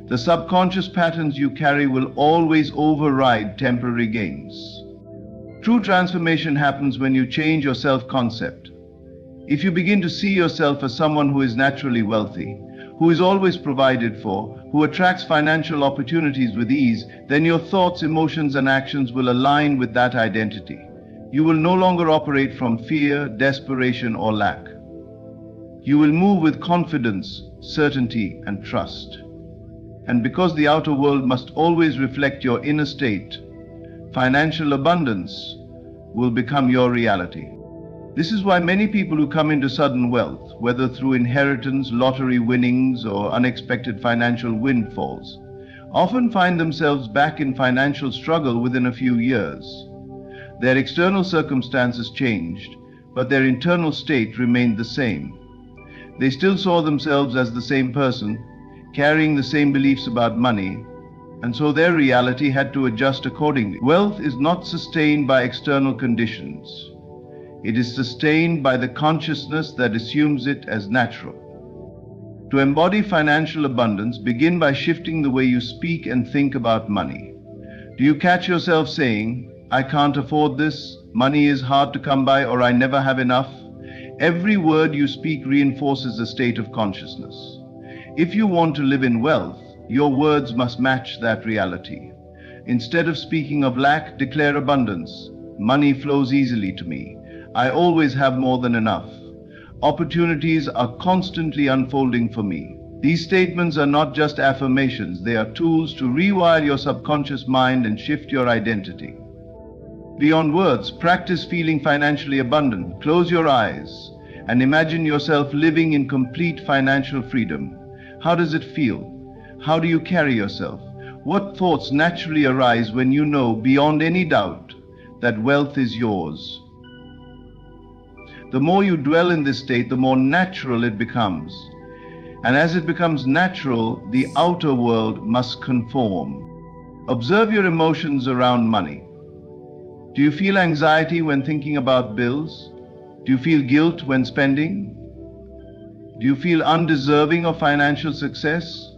The subconscious patterns you carry will always override temporary gains. True transformation happens when you change your self-concept. If you begin to see yourself as someone who is naturally wealthy, who is always provided for, who attracts financial opportunities with ease, then your thoughts, emotions, and actions will align with that identity. You will no longer operate from fear, desperation, or lack. You will move with confidence, certainty, and trust. And because the outer world must always reflect your inner state, financial abundance will become your reality. This is why many people who come into sudden wealth, whether through inheritance, lottery winnings, or unexpected financial windfalls, often find themselves back in financial struggle within a few years. Their external circumstances changed, but their internal state remained the same. They still saw themselves as the same person, carrying the same beliefs about money, and so their reality had to adjust accordingly. Wealth is not sustained by external conditions. It is sustained by the consciousness that assumes it as natural. To embody financial abundance, begin by shifting the way you speak and think about money. Do you catch yourself saying, "I can't afford this, money is hard to come by," or "I never have enough"? Every word you speak reinforces a state of consciousness. If you want to live in wealth, your words must match that reality. Instead of speaking of lack, declare abundance. Money flows easily to me. I always have more than enough. Opportunities are constantly unfolding for me. These statements are not just affirmations, they are tools to rewire your subconscious mind and shift your identity. Beyond words, practice feeling financially abundant. Close your eyes and imagine yourself living in complete financial freedom. How does it feel? How do you carry yourself? What thoughts naturally arise when you know beyond any doubt that wealth is yours? The more you dwell in this state, the more natural it becomes. And as it becomes natural, the outer world must conform. Observe your emotions around money. Do you feel anxiety when thinking about bills? Do you feel guilt when spending? Do you feel undeserving of financial success?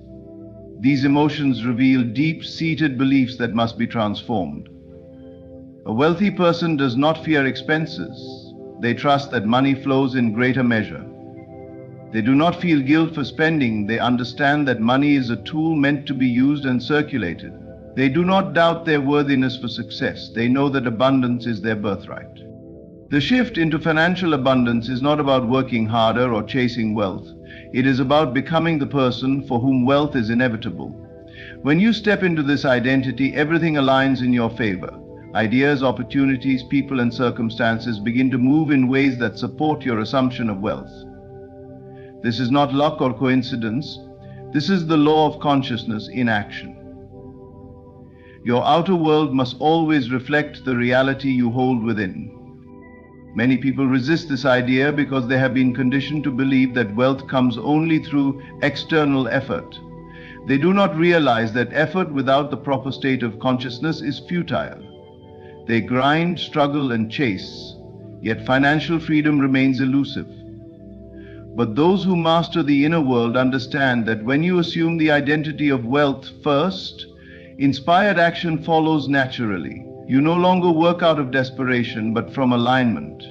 These emotions reveal deep-seated beliefs that must be transformed. A wealthy person does not fear expenses. They trust that money flows in greater measure. They do not feel guilt for spending. They understand that money is a tool meant to be used and circulated. They do not doubt their worthiness for success. They know that abundance is their birthright. The shift into financial abundance is not about working harder or chasing wealth. It is about becoming the person for whom wealth is inevitable. When you step into this identity, everything aligns in your favor. Ideas, opportunities, people, and circumstances begin to move in ways that support your assumption of wealth. This is not luck or coincidence. This is the law of consciousness in action. Your outer world must always reflect the reality you hold within. Many people resist this idea because they have been conditioned to believe that wealth comes only through external effort. They do not realize that effort without the proper state of consciousness is futile. They grind, struggle, and chase, yet financial freedom remains elusive. But those who master the inner world understand that when you assume the identity of wealth first, inspired action follows naturally. You no longer work out of desperation, but from alignment.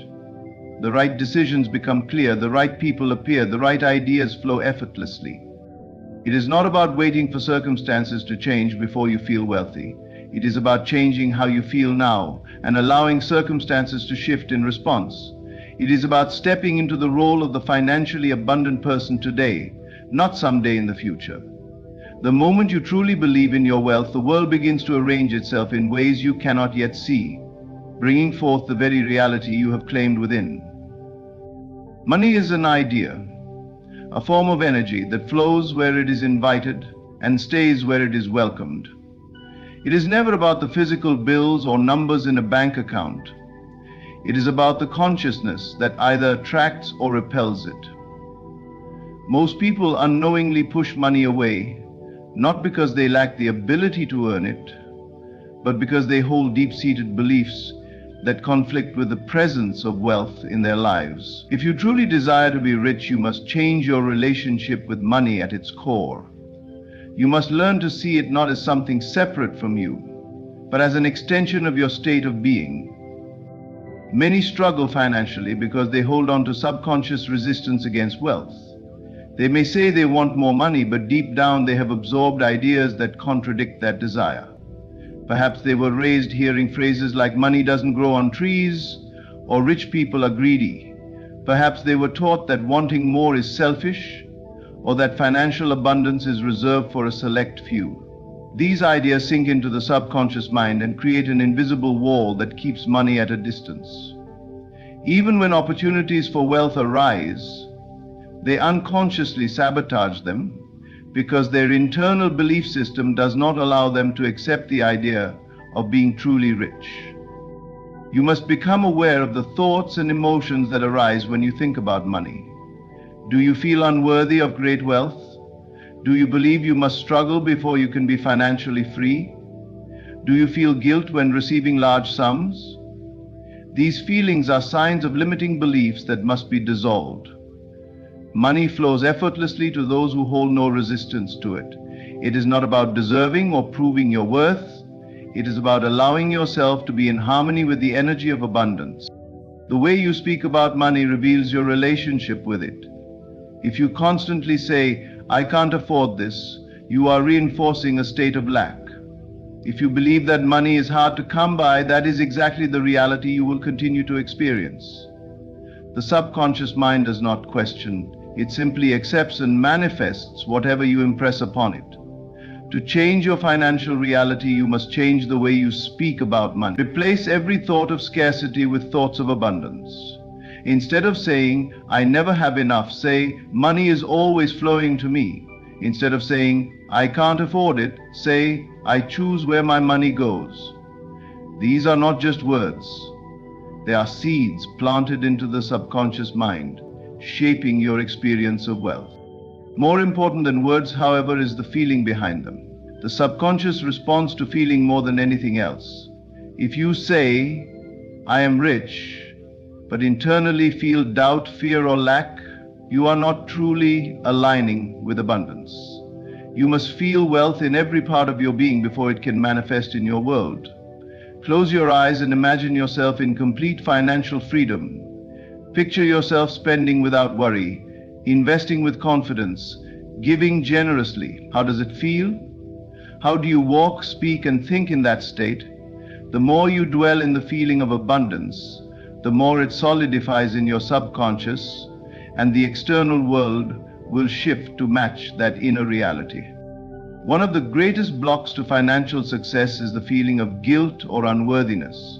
The right decisions become clear, the right people appear, the right ideas flow effortlessly. It is not about waiting for circumstances to change before you feel wealthy. It is about changing how you feel now and allowing circumstances to shift in response. It is about stepping into the role of the financially abundant person today, not someday in the future. The moment you truly believe in your wealth, the world begins to arrange itself in ways you cannot yet see, bringing forth the very reality you have claimed within. Money is an idea, a form of energy that flows where it is invited and stays where it is welcomed. It is never about the physical bills or numbers in a bank account. It is about the consciousness that either attracts or repels it. Most people unknowingly push money away, not because they lack the ability to earn it, but because they hold deep-seated beliefs that conflict with the presence of wealth in their lives. If you truly desire to be rich, you must change your relationship with money at its core. You must learn to see it not as something separate from you, but as an extension of your state of being. Many struggle financially because they hold on to subconscious resistance against wealth. They may say they want more money, but deep down they have absorbed ideas that contradict that desire. Perhaps they were raised hearing phrases like money doesn't grow on trees or rich people are greedy. Perhaps they were taught that wanting more is selfish or that financial abundance is reserved for a select few. These ideas sink into the subconscious mind and create an invisible wall that keeps money at a distance. Even when opportunities for wealth arise, they unconsciously sabotage them because their internal belief system does not allow them to accept the idea of being truly rich. You must become aware of the thoughts and emotions that arise when you think about money. Do you feel unworthy of great wealth? Do you believe you must struggle before you can be financially free? Do you feel guilt when receiving large sums? These feelings are signs of limiting beliefs that must be dissolved. Money flows effortlessly to those who hold no resistance to it. It is not about deserving or proving your worth. It is about allowing yourself to be in harmony with the energy of abundance. The way you speak about money reveals your relationship with it. If you constantly say, "I can't afford this," you are reinforcing a state of lack. If you believe that money is hard to come by, that is exactly the reality you will continue to experience. The subconscious mind does not question. It simply accepts and manifests whatever you impress upon it. To change your financial reality, you must change the way you speak about money. Replace every thought of scarcity with thoughts of abundance. Instead of saying, "I never have enough," say, "Money is always flowing to me." Instead of saying, "I can't afford it," say, "I choose where my money goes." These are not just words. They are seeds planted into the subconscious mind, shaping your experience of wealth. More important than words, however, is the feeling behind them. The subconscious responds to feeling more than anything else. If you say, I am rich, but internally feel doubt, fear, or lack, you are not truly aligning with abundance. You must feel wealth in every part of your being before it can manifest in your world. Close your eyes and imagine yourself in complete financial freedom. Picture yourself spending without worry, investing with confidence, giving generously. How does it feel? How do you walk, speak, and think in that state? The more you dwell in the feeling of abundance, the more it solidifies in your subconscious, and the external world will shift to match that inner reality. One of the greatest blocks to financial success is the feeling of guilt or unworthiness.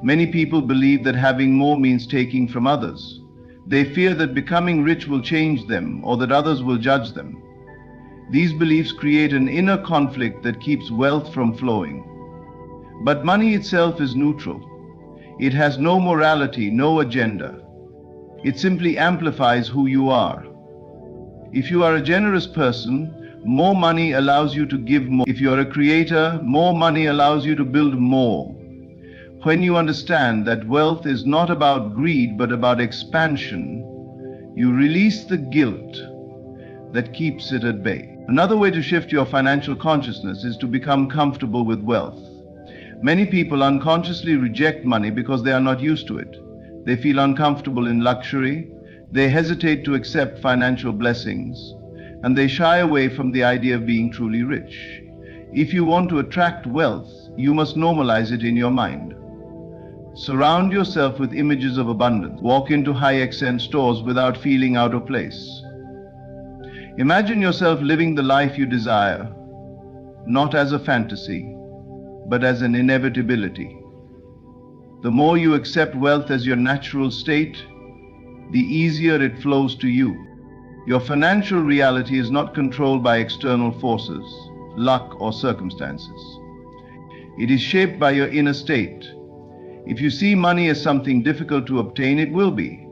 Many people believe that having more means taking from others. They fear that becoming rich will change them or that others will judge them. These beliefs create an inner conflict that keeps wealth from flowing. But money itself is neutral. It has no morality, no agenda. It simply amplifies who you are. If you are a generous person, more money allows you to give more. If you are a creator, more money allows you to build more. When you understand that wealth is not about greed but about expansion, you release the guilt that keeps it at bay. Another way to shift your financial consciousness is to become comfortable with wealth. Many people unconsciously reject money because they are not used to it. They feel uncomfortable in luxury, they hesitate to accept financial blessings, and they shy away from the idea of being truly rich. If you want to attract wealth, you must normalize it in your mind. Surround yourself with images of abundance. Walk into high-accent stores without feeling out of place. Imagine yourself living the life you desire, not as a fantasy, but as an inevitability. The more you accept wealth as your natural state, the easier it flows to you. Your financial reality is not controlled by external forces, luck, or circumstances. It is shaped by your inner state. If you see money as something difficult to obtain, it will be.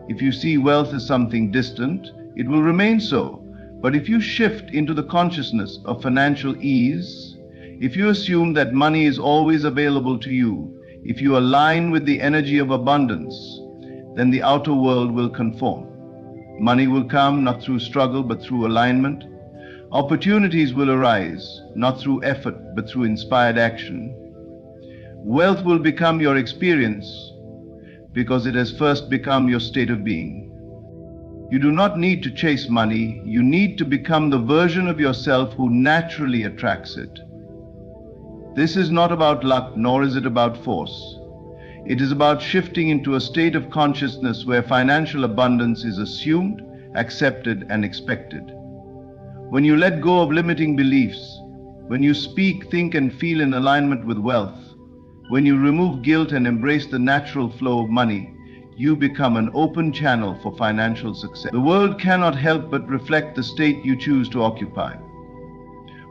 If you see wealth as something distant, it will remain so. But if you shift into the consciousness of financial ease, if you assume that money is always available to you, if you align with the energy of abundance, then the outer world will conform. Money will come not through struggle but through alignment. Opportunities will arise not through effort but through inspired action. Wealth will become your experience because it has first become your state of being. You do not need to chase money, you need to become the version of yourself who naturally attracts it. This is not about luck, nor is it about force. It is about shifting into a state of consciousness where financial abundance is assumed, accepted, and expected. When you let go of limiting beliefs, when you speak, think, and feel in alignment with wealth, when you remove guilt and embrace the natural flow of money, you become an open channel for financial success. The world cannot help but reflect the state you choose to occupy.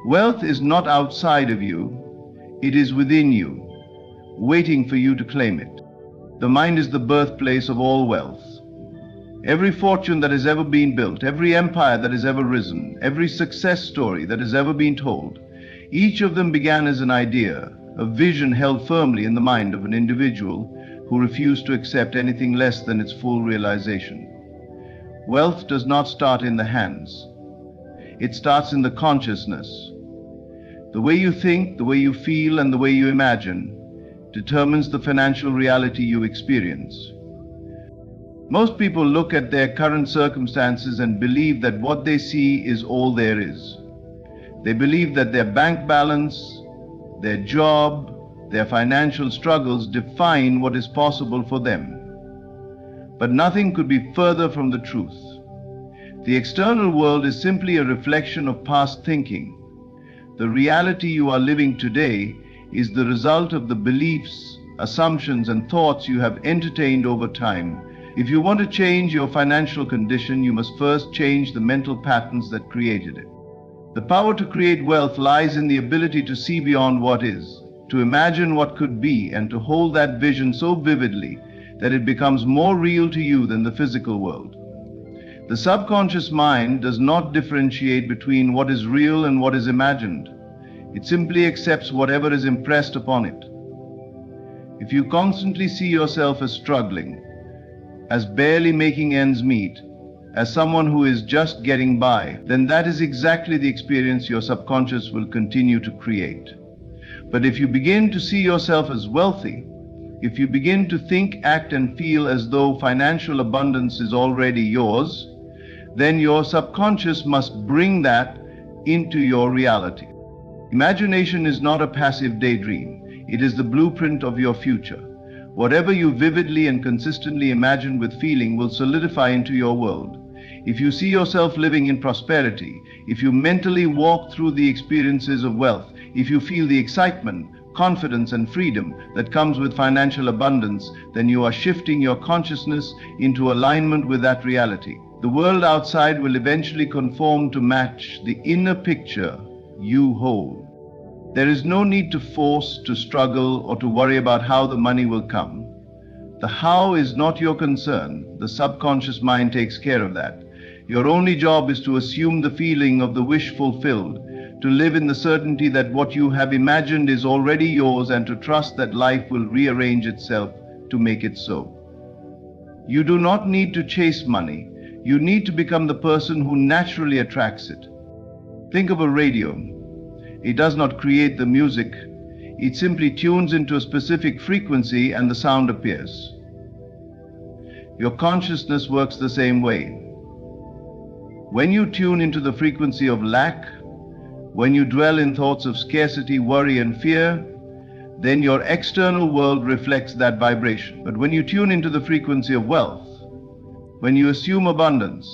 Wealth is not outside of you, it is within you, waiting for you to claim it. The mind is the birthplace of all wealth. Every fortune that has ever been built, every empire that has ever risen, every success story that has ever been told, each of them began as an idea, a vision held firmly in the mind of an individual who refused to accept anything less than its full realization. Wealth does not start in the hands. It starts in the consciousness. The way you think, the way you feel, and the way you imagine determines the financial reality you experience. Most people look at their current circumstances and believe that what they see is all there is. They believe that their bank balance, their job, their financial struggles define what is possible for them. But nothing could be further from the truth. The external world is simply a reflection of past thinking. The reality you are living today is the result of the beliefs, assumptions, and thoughts you have entertained over time. If you want to change your financial condition, you must first change the mental patterns that created it. The power to create wealth lies in the ability to see beyond what is, to imagine what could be, and to hold that vision so vividly that it becomes more real to you than the physical world. The subconscious mind does not differentiate between what is real and what is imagined. It simply accepts whatever is impressed upon it. If you constantly see yourself as struggling, as barely making ends meet, as someone who is just getting by, then that is exactly the experience your subconscious will continue to create. But if you begin to see yourself as wealthy, if you begin to think, act, and feel as though financial abundance is already yours, then your subconscious must bring that into your reality. Imagination is not a passive daydream. It is the blueprint of your future. Whatever you vividly and consistently imagine with feeling will solidify into your world. If you see yourself living in prosperity, if you mentally walk through the experiences of wealth, if you feel the excitement, confidence, and freedom that comes with financial abundance, then you are shifting your consciousness into alignment with that reality. The world outside will eventually conform to match the inner picture you hold. There is no need to force, to struggle, or to worry about how the money will come. The how is not your concern. The subconscious mind takes care of that. Your only job is to assume the feeling of the wish fulfilled, to live in the certainty that what you have imagined is already yours, and to trust that life will rearrange itself to make it so. You do not need to chase money. You need to become the person who naturally attracts it. Think of a radio. It does not create the music. It simply tunes into a specific frequency and the sound appears. Your consciousness works the same way. When you tune into the frequency of lack, when you dwell in thoughts of scarcity, worry, and fear, then your external world reflects that vibration. But when you tune into the frequency of wealth, when you assume abundance,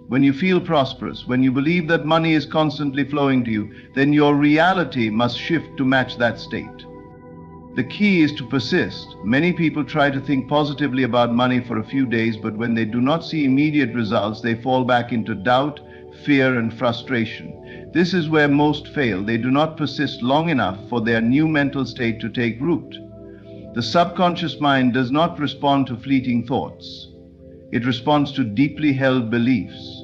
when you feel prosperous, when you believe that money is constantly flowing to you, then your reality must shift to match that state. The key is to persist. Many people try to think positively about money for a few days, but when they do not see immediate results, they fall back into doubt, fear, and frustration. This is where most fail. They do not persist long enough for their new mental state to take root. The subconscious mind does not respond to fleeting thoughts. It responds to deeply held beliefs.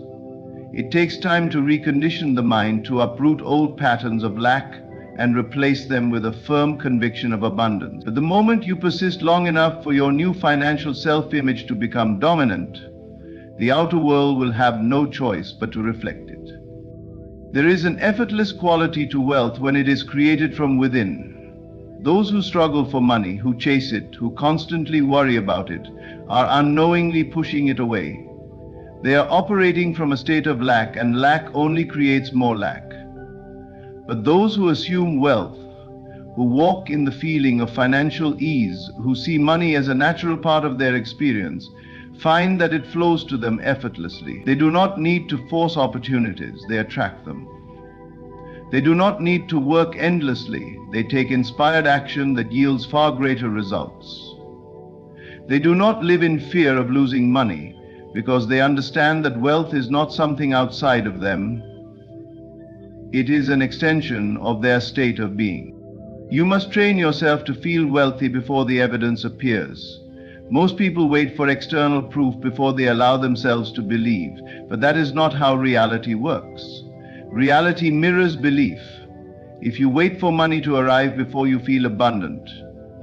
It takes time to recondition the mind, to uproot old patterns of lack and replace them with a firm conviction of abundance. But the moment you persist long enough for your new financial self-image to become dominant, the outer world will have no choice but to reflect it. There is an effortless quality to wealth when it is created from within. Those who struggle for money, who chase it, who constantly worry about it, are unknowingly pushing it away. They are operating from a state of lack, and lack only creates more lack. But those who assume wealth, who walk in the feeling of financial ease, who see money as a natural part of their experience, find that it flows to them effortlessly. They do not need to force opportunities, they attract them. They do not need to work endlessly, they take inspired action that yields far greater results. They do not live in fear of losing money, because they understand that wealth is not something outside of them. It is an extension of their state of being. You must train yourself to feel wealthy before the evidence appears. Most people wait for external proof before they allow themselves to believe, but that is not how reality works. Reality mirrors belief. If you wait for money to arrive before you feel abundant,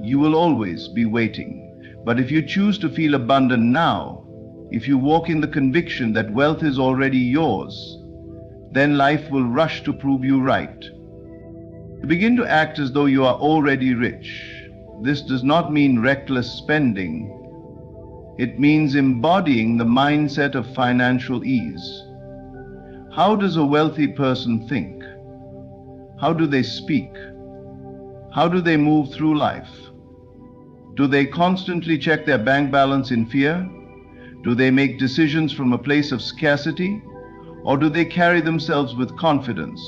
you will always be waiting. But if you choose to feel abundant now, if you walk in the conviction that wealth is already yours, then life will rush to prove you right. Begin to act as though you are already rich. This does not mean reckless spending. It means embodying the mindset of financial ease. How does a wealthy person think? How do they speak? How do they move through life? Do they constantly check their bank balance in fear? Do they make decisions from a place of scarcity? Or do they carry themselves with confidence,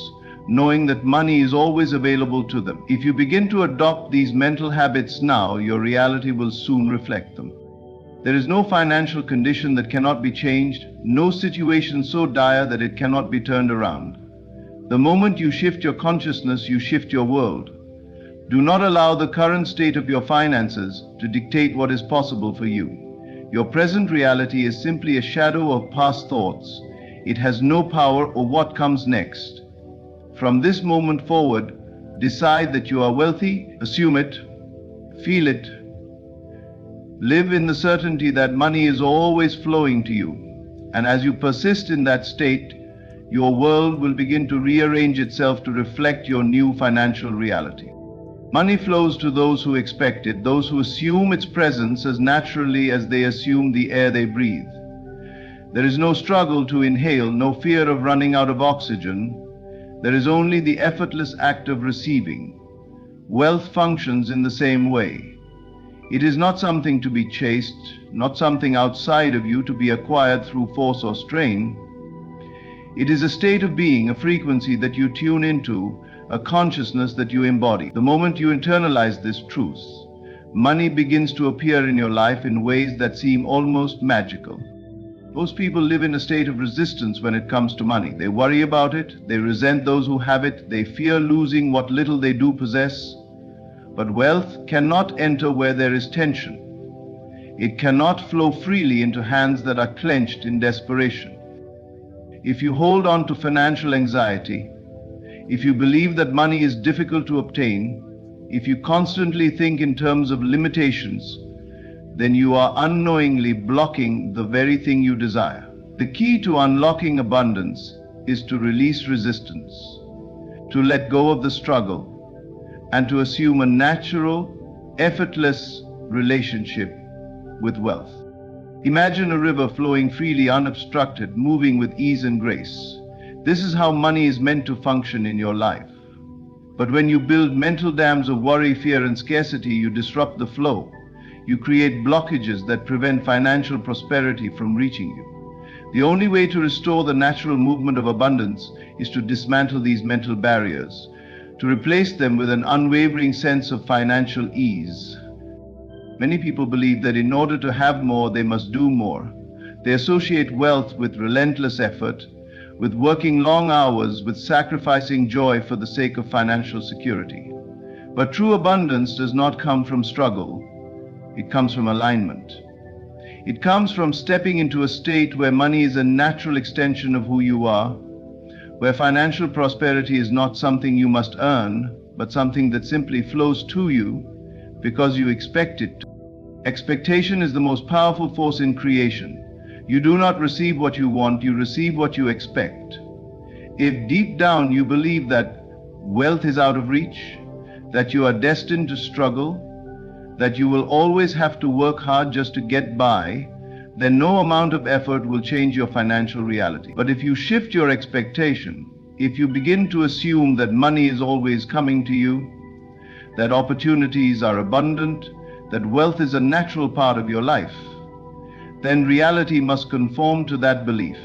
knowing that money is always available to them? If you begin to adopt these mental habits now, your reality will soon reflect them. There is no financial condition that cannot be changed, no situation so dire that it cannot be turned around. The moment you shift your consciousness, you shift your world. Do not allow the current state of your finances to dictate what is possible for you. Your present reality is simply a shadow of past thoughts. It has no power over what comes next. From this moment forward, decide that you are wealthy, assume it, feel it, Live in the certainty that money is always flowing to you. And as you persist in that state, your world will begin to rearrange itself to reflect your new financial reality. Money flows to those who expect it, those who assume its presence as naturally as they assume the air they breathe. There is no struggle to inhale, no fear of running out of oxygen. There is only the effortless act of receiving. Wealth functions in the same way. It is not something to be chased, not something outside of you to be acquired through force or strain. It is a state of being, a frequency that you tune into, a consciousness that you embody. The moment you internalize this truth, money begins to appear in your life in ways that seem almost magical. Most people live in a state of resistance when it comes to money. They worry about it, they resent those who have it, they fear losing what little they do possess. But wealth cannot enter where there is tension. It cannot flow freely into hands that are clenched in desperation. If you hold on to financial anxiety, if you believe that money is difficult to obtain, if you constantly think in terms of limitations, then you are unknowingly blocking the very thing you desire. The key to unlocking abundance is to release resistance, to let go of the struggle, and to assume a natural, effortless relationship with wealth. Imagine a river flowing freely, unobstructed, moving with ease and grace. This is how money is meant to function in your life. But when you build mental dams of worry, fear, and scarcity, you disrupt the flow. You create blockages that prevent financial prosperity from reaching you. The only way to restore the natural movement of abundance is to dismantle these mental barriers, to replace them with an unwavering sense of financial ease. Many people believe that in order to have more, they must do more. They associate wealth with relentless effort, with working long hours, with sacrificing joy for the sake of financial security. But true abundance does not come from struggle. It comes from alignment. It comes from stepping into a state where money is a natural extension of who you are, where financial prosperity is not something you must earn, but something that simply flows to you because you expect it to. Expectation is the most powerful force in creation. You do not receive what you want, you receive what you expect. If deep down you believe that wealth is out of reach, that you are destined to struggle, that you will always have to work hard just to get by, then no amount of effort will change your financial reality. But if you shift your expectation, if you begin to assume that money is always coming to you, that opportunities are abundant, that wealth is a natural part of your life, then reality must conform to that belief.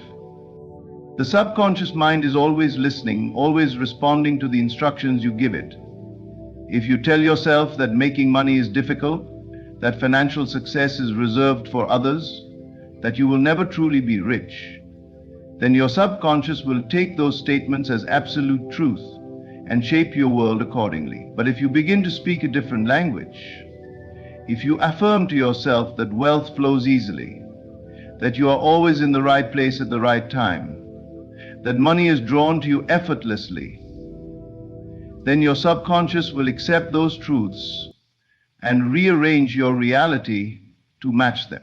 The subconscious mind is always listening, always responding to the instructions you give it. If you tell yourself that making money is difficult, that financial success is reserved for others, that you will never truly be rich, then your subconscious will take those statements as absolute truth and shape your world accordingly. But if you begin to speak a different language, if you affirm to yourself that wealth flows easily, that you are always in the right place at the right time, that money is drawn to you effortlessly, then your subconscious will accept those truths and rearrange your reality to match them.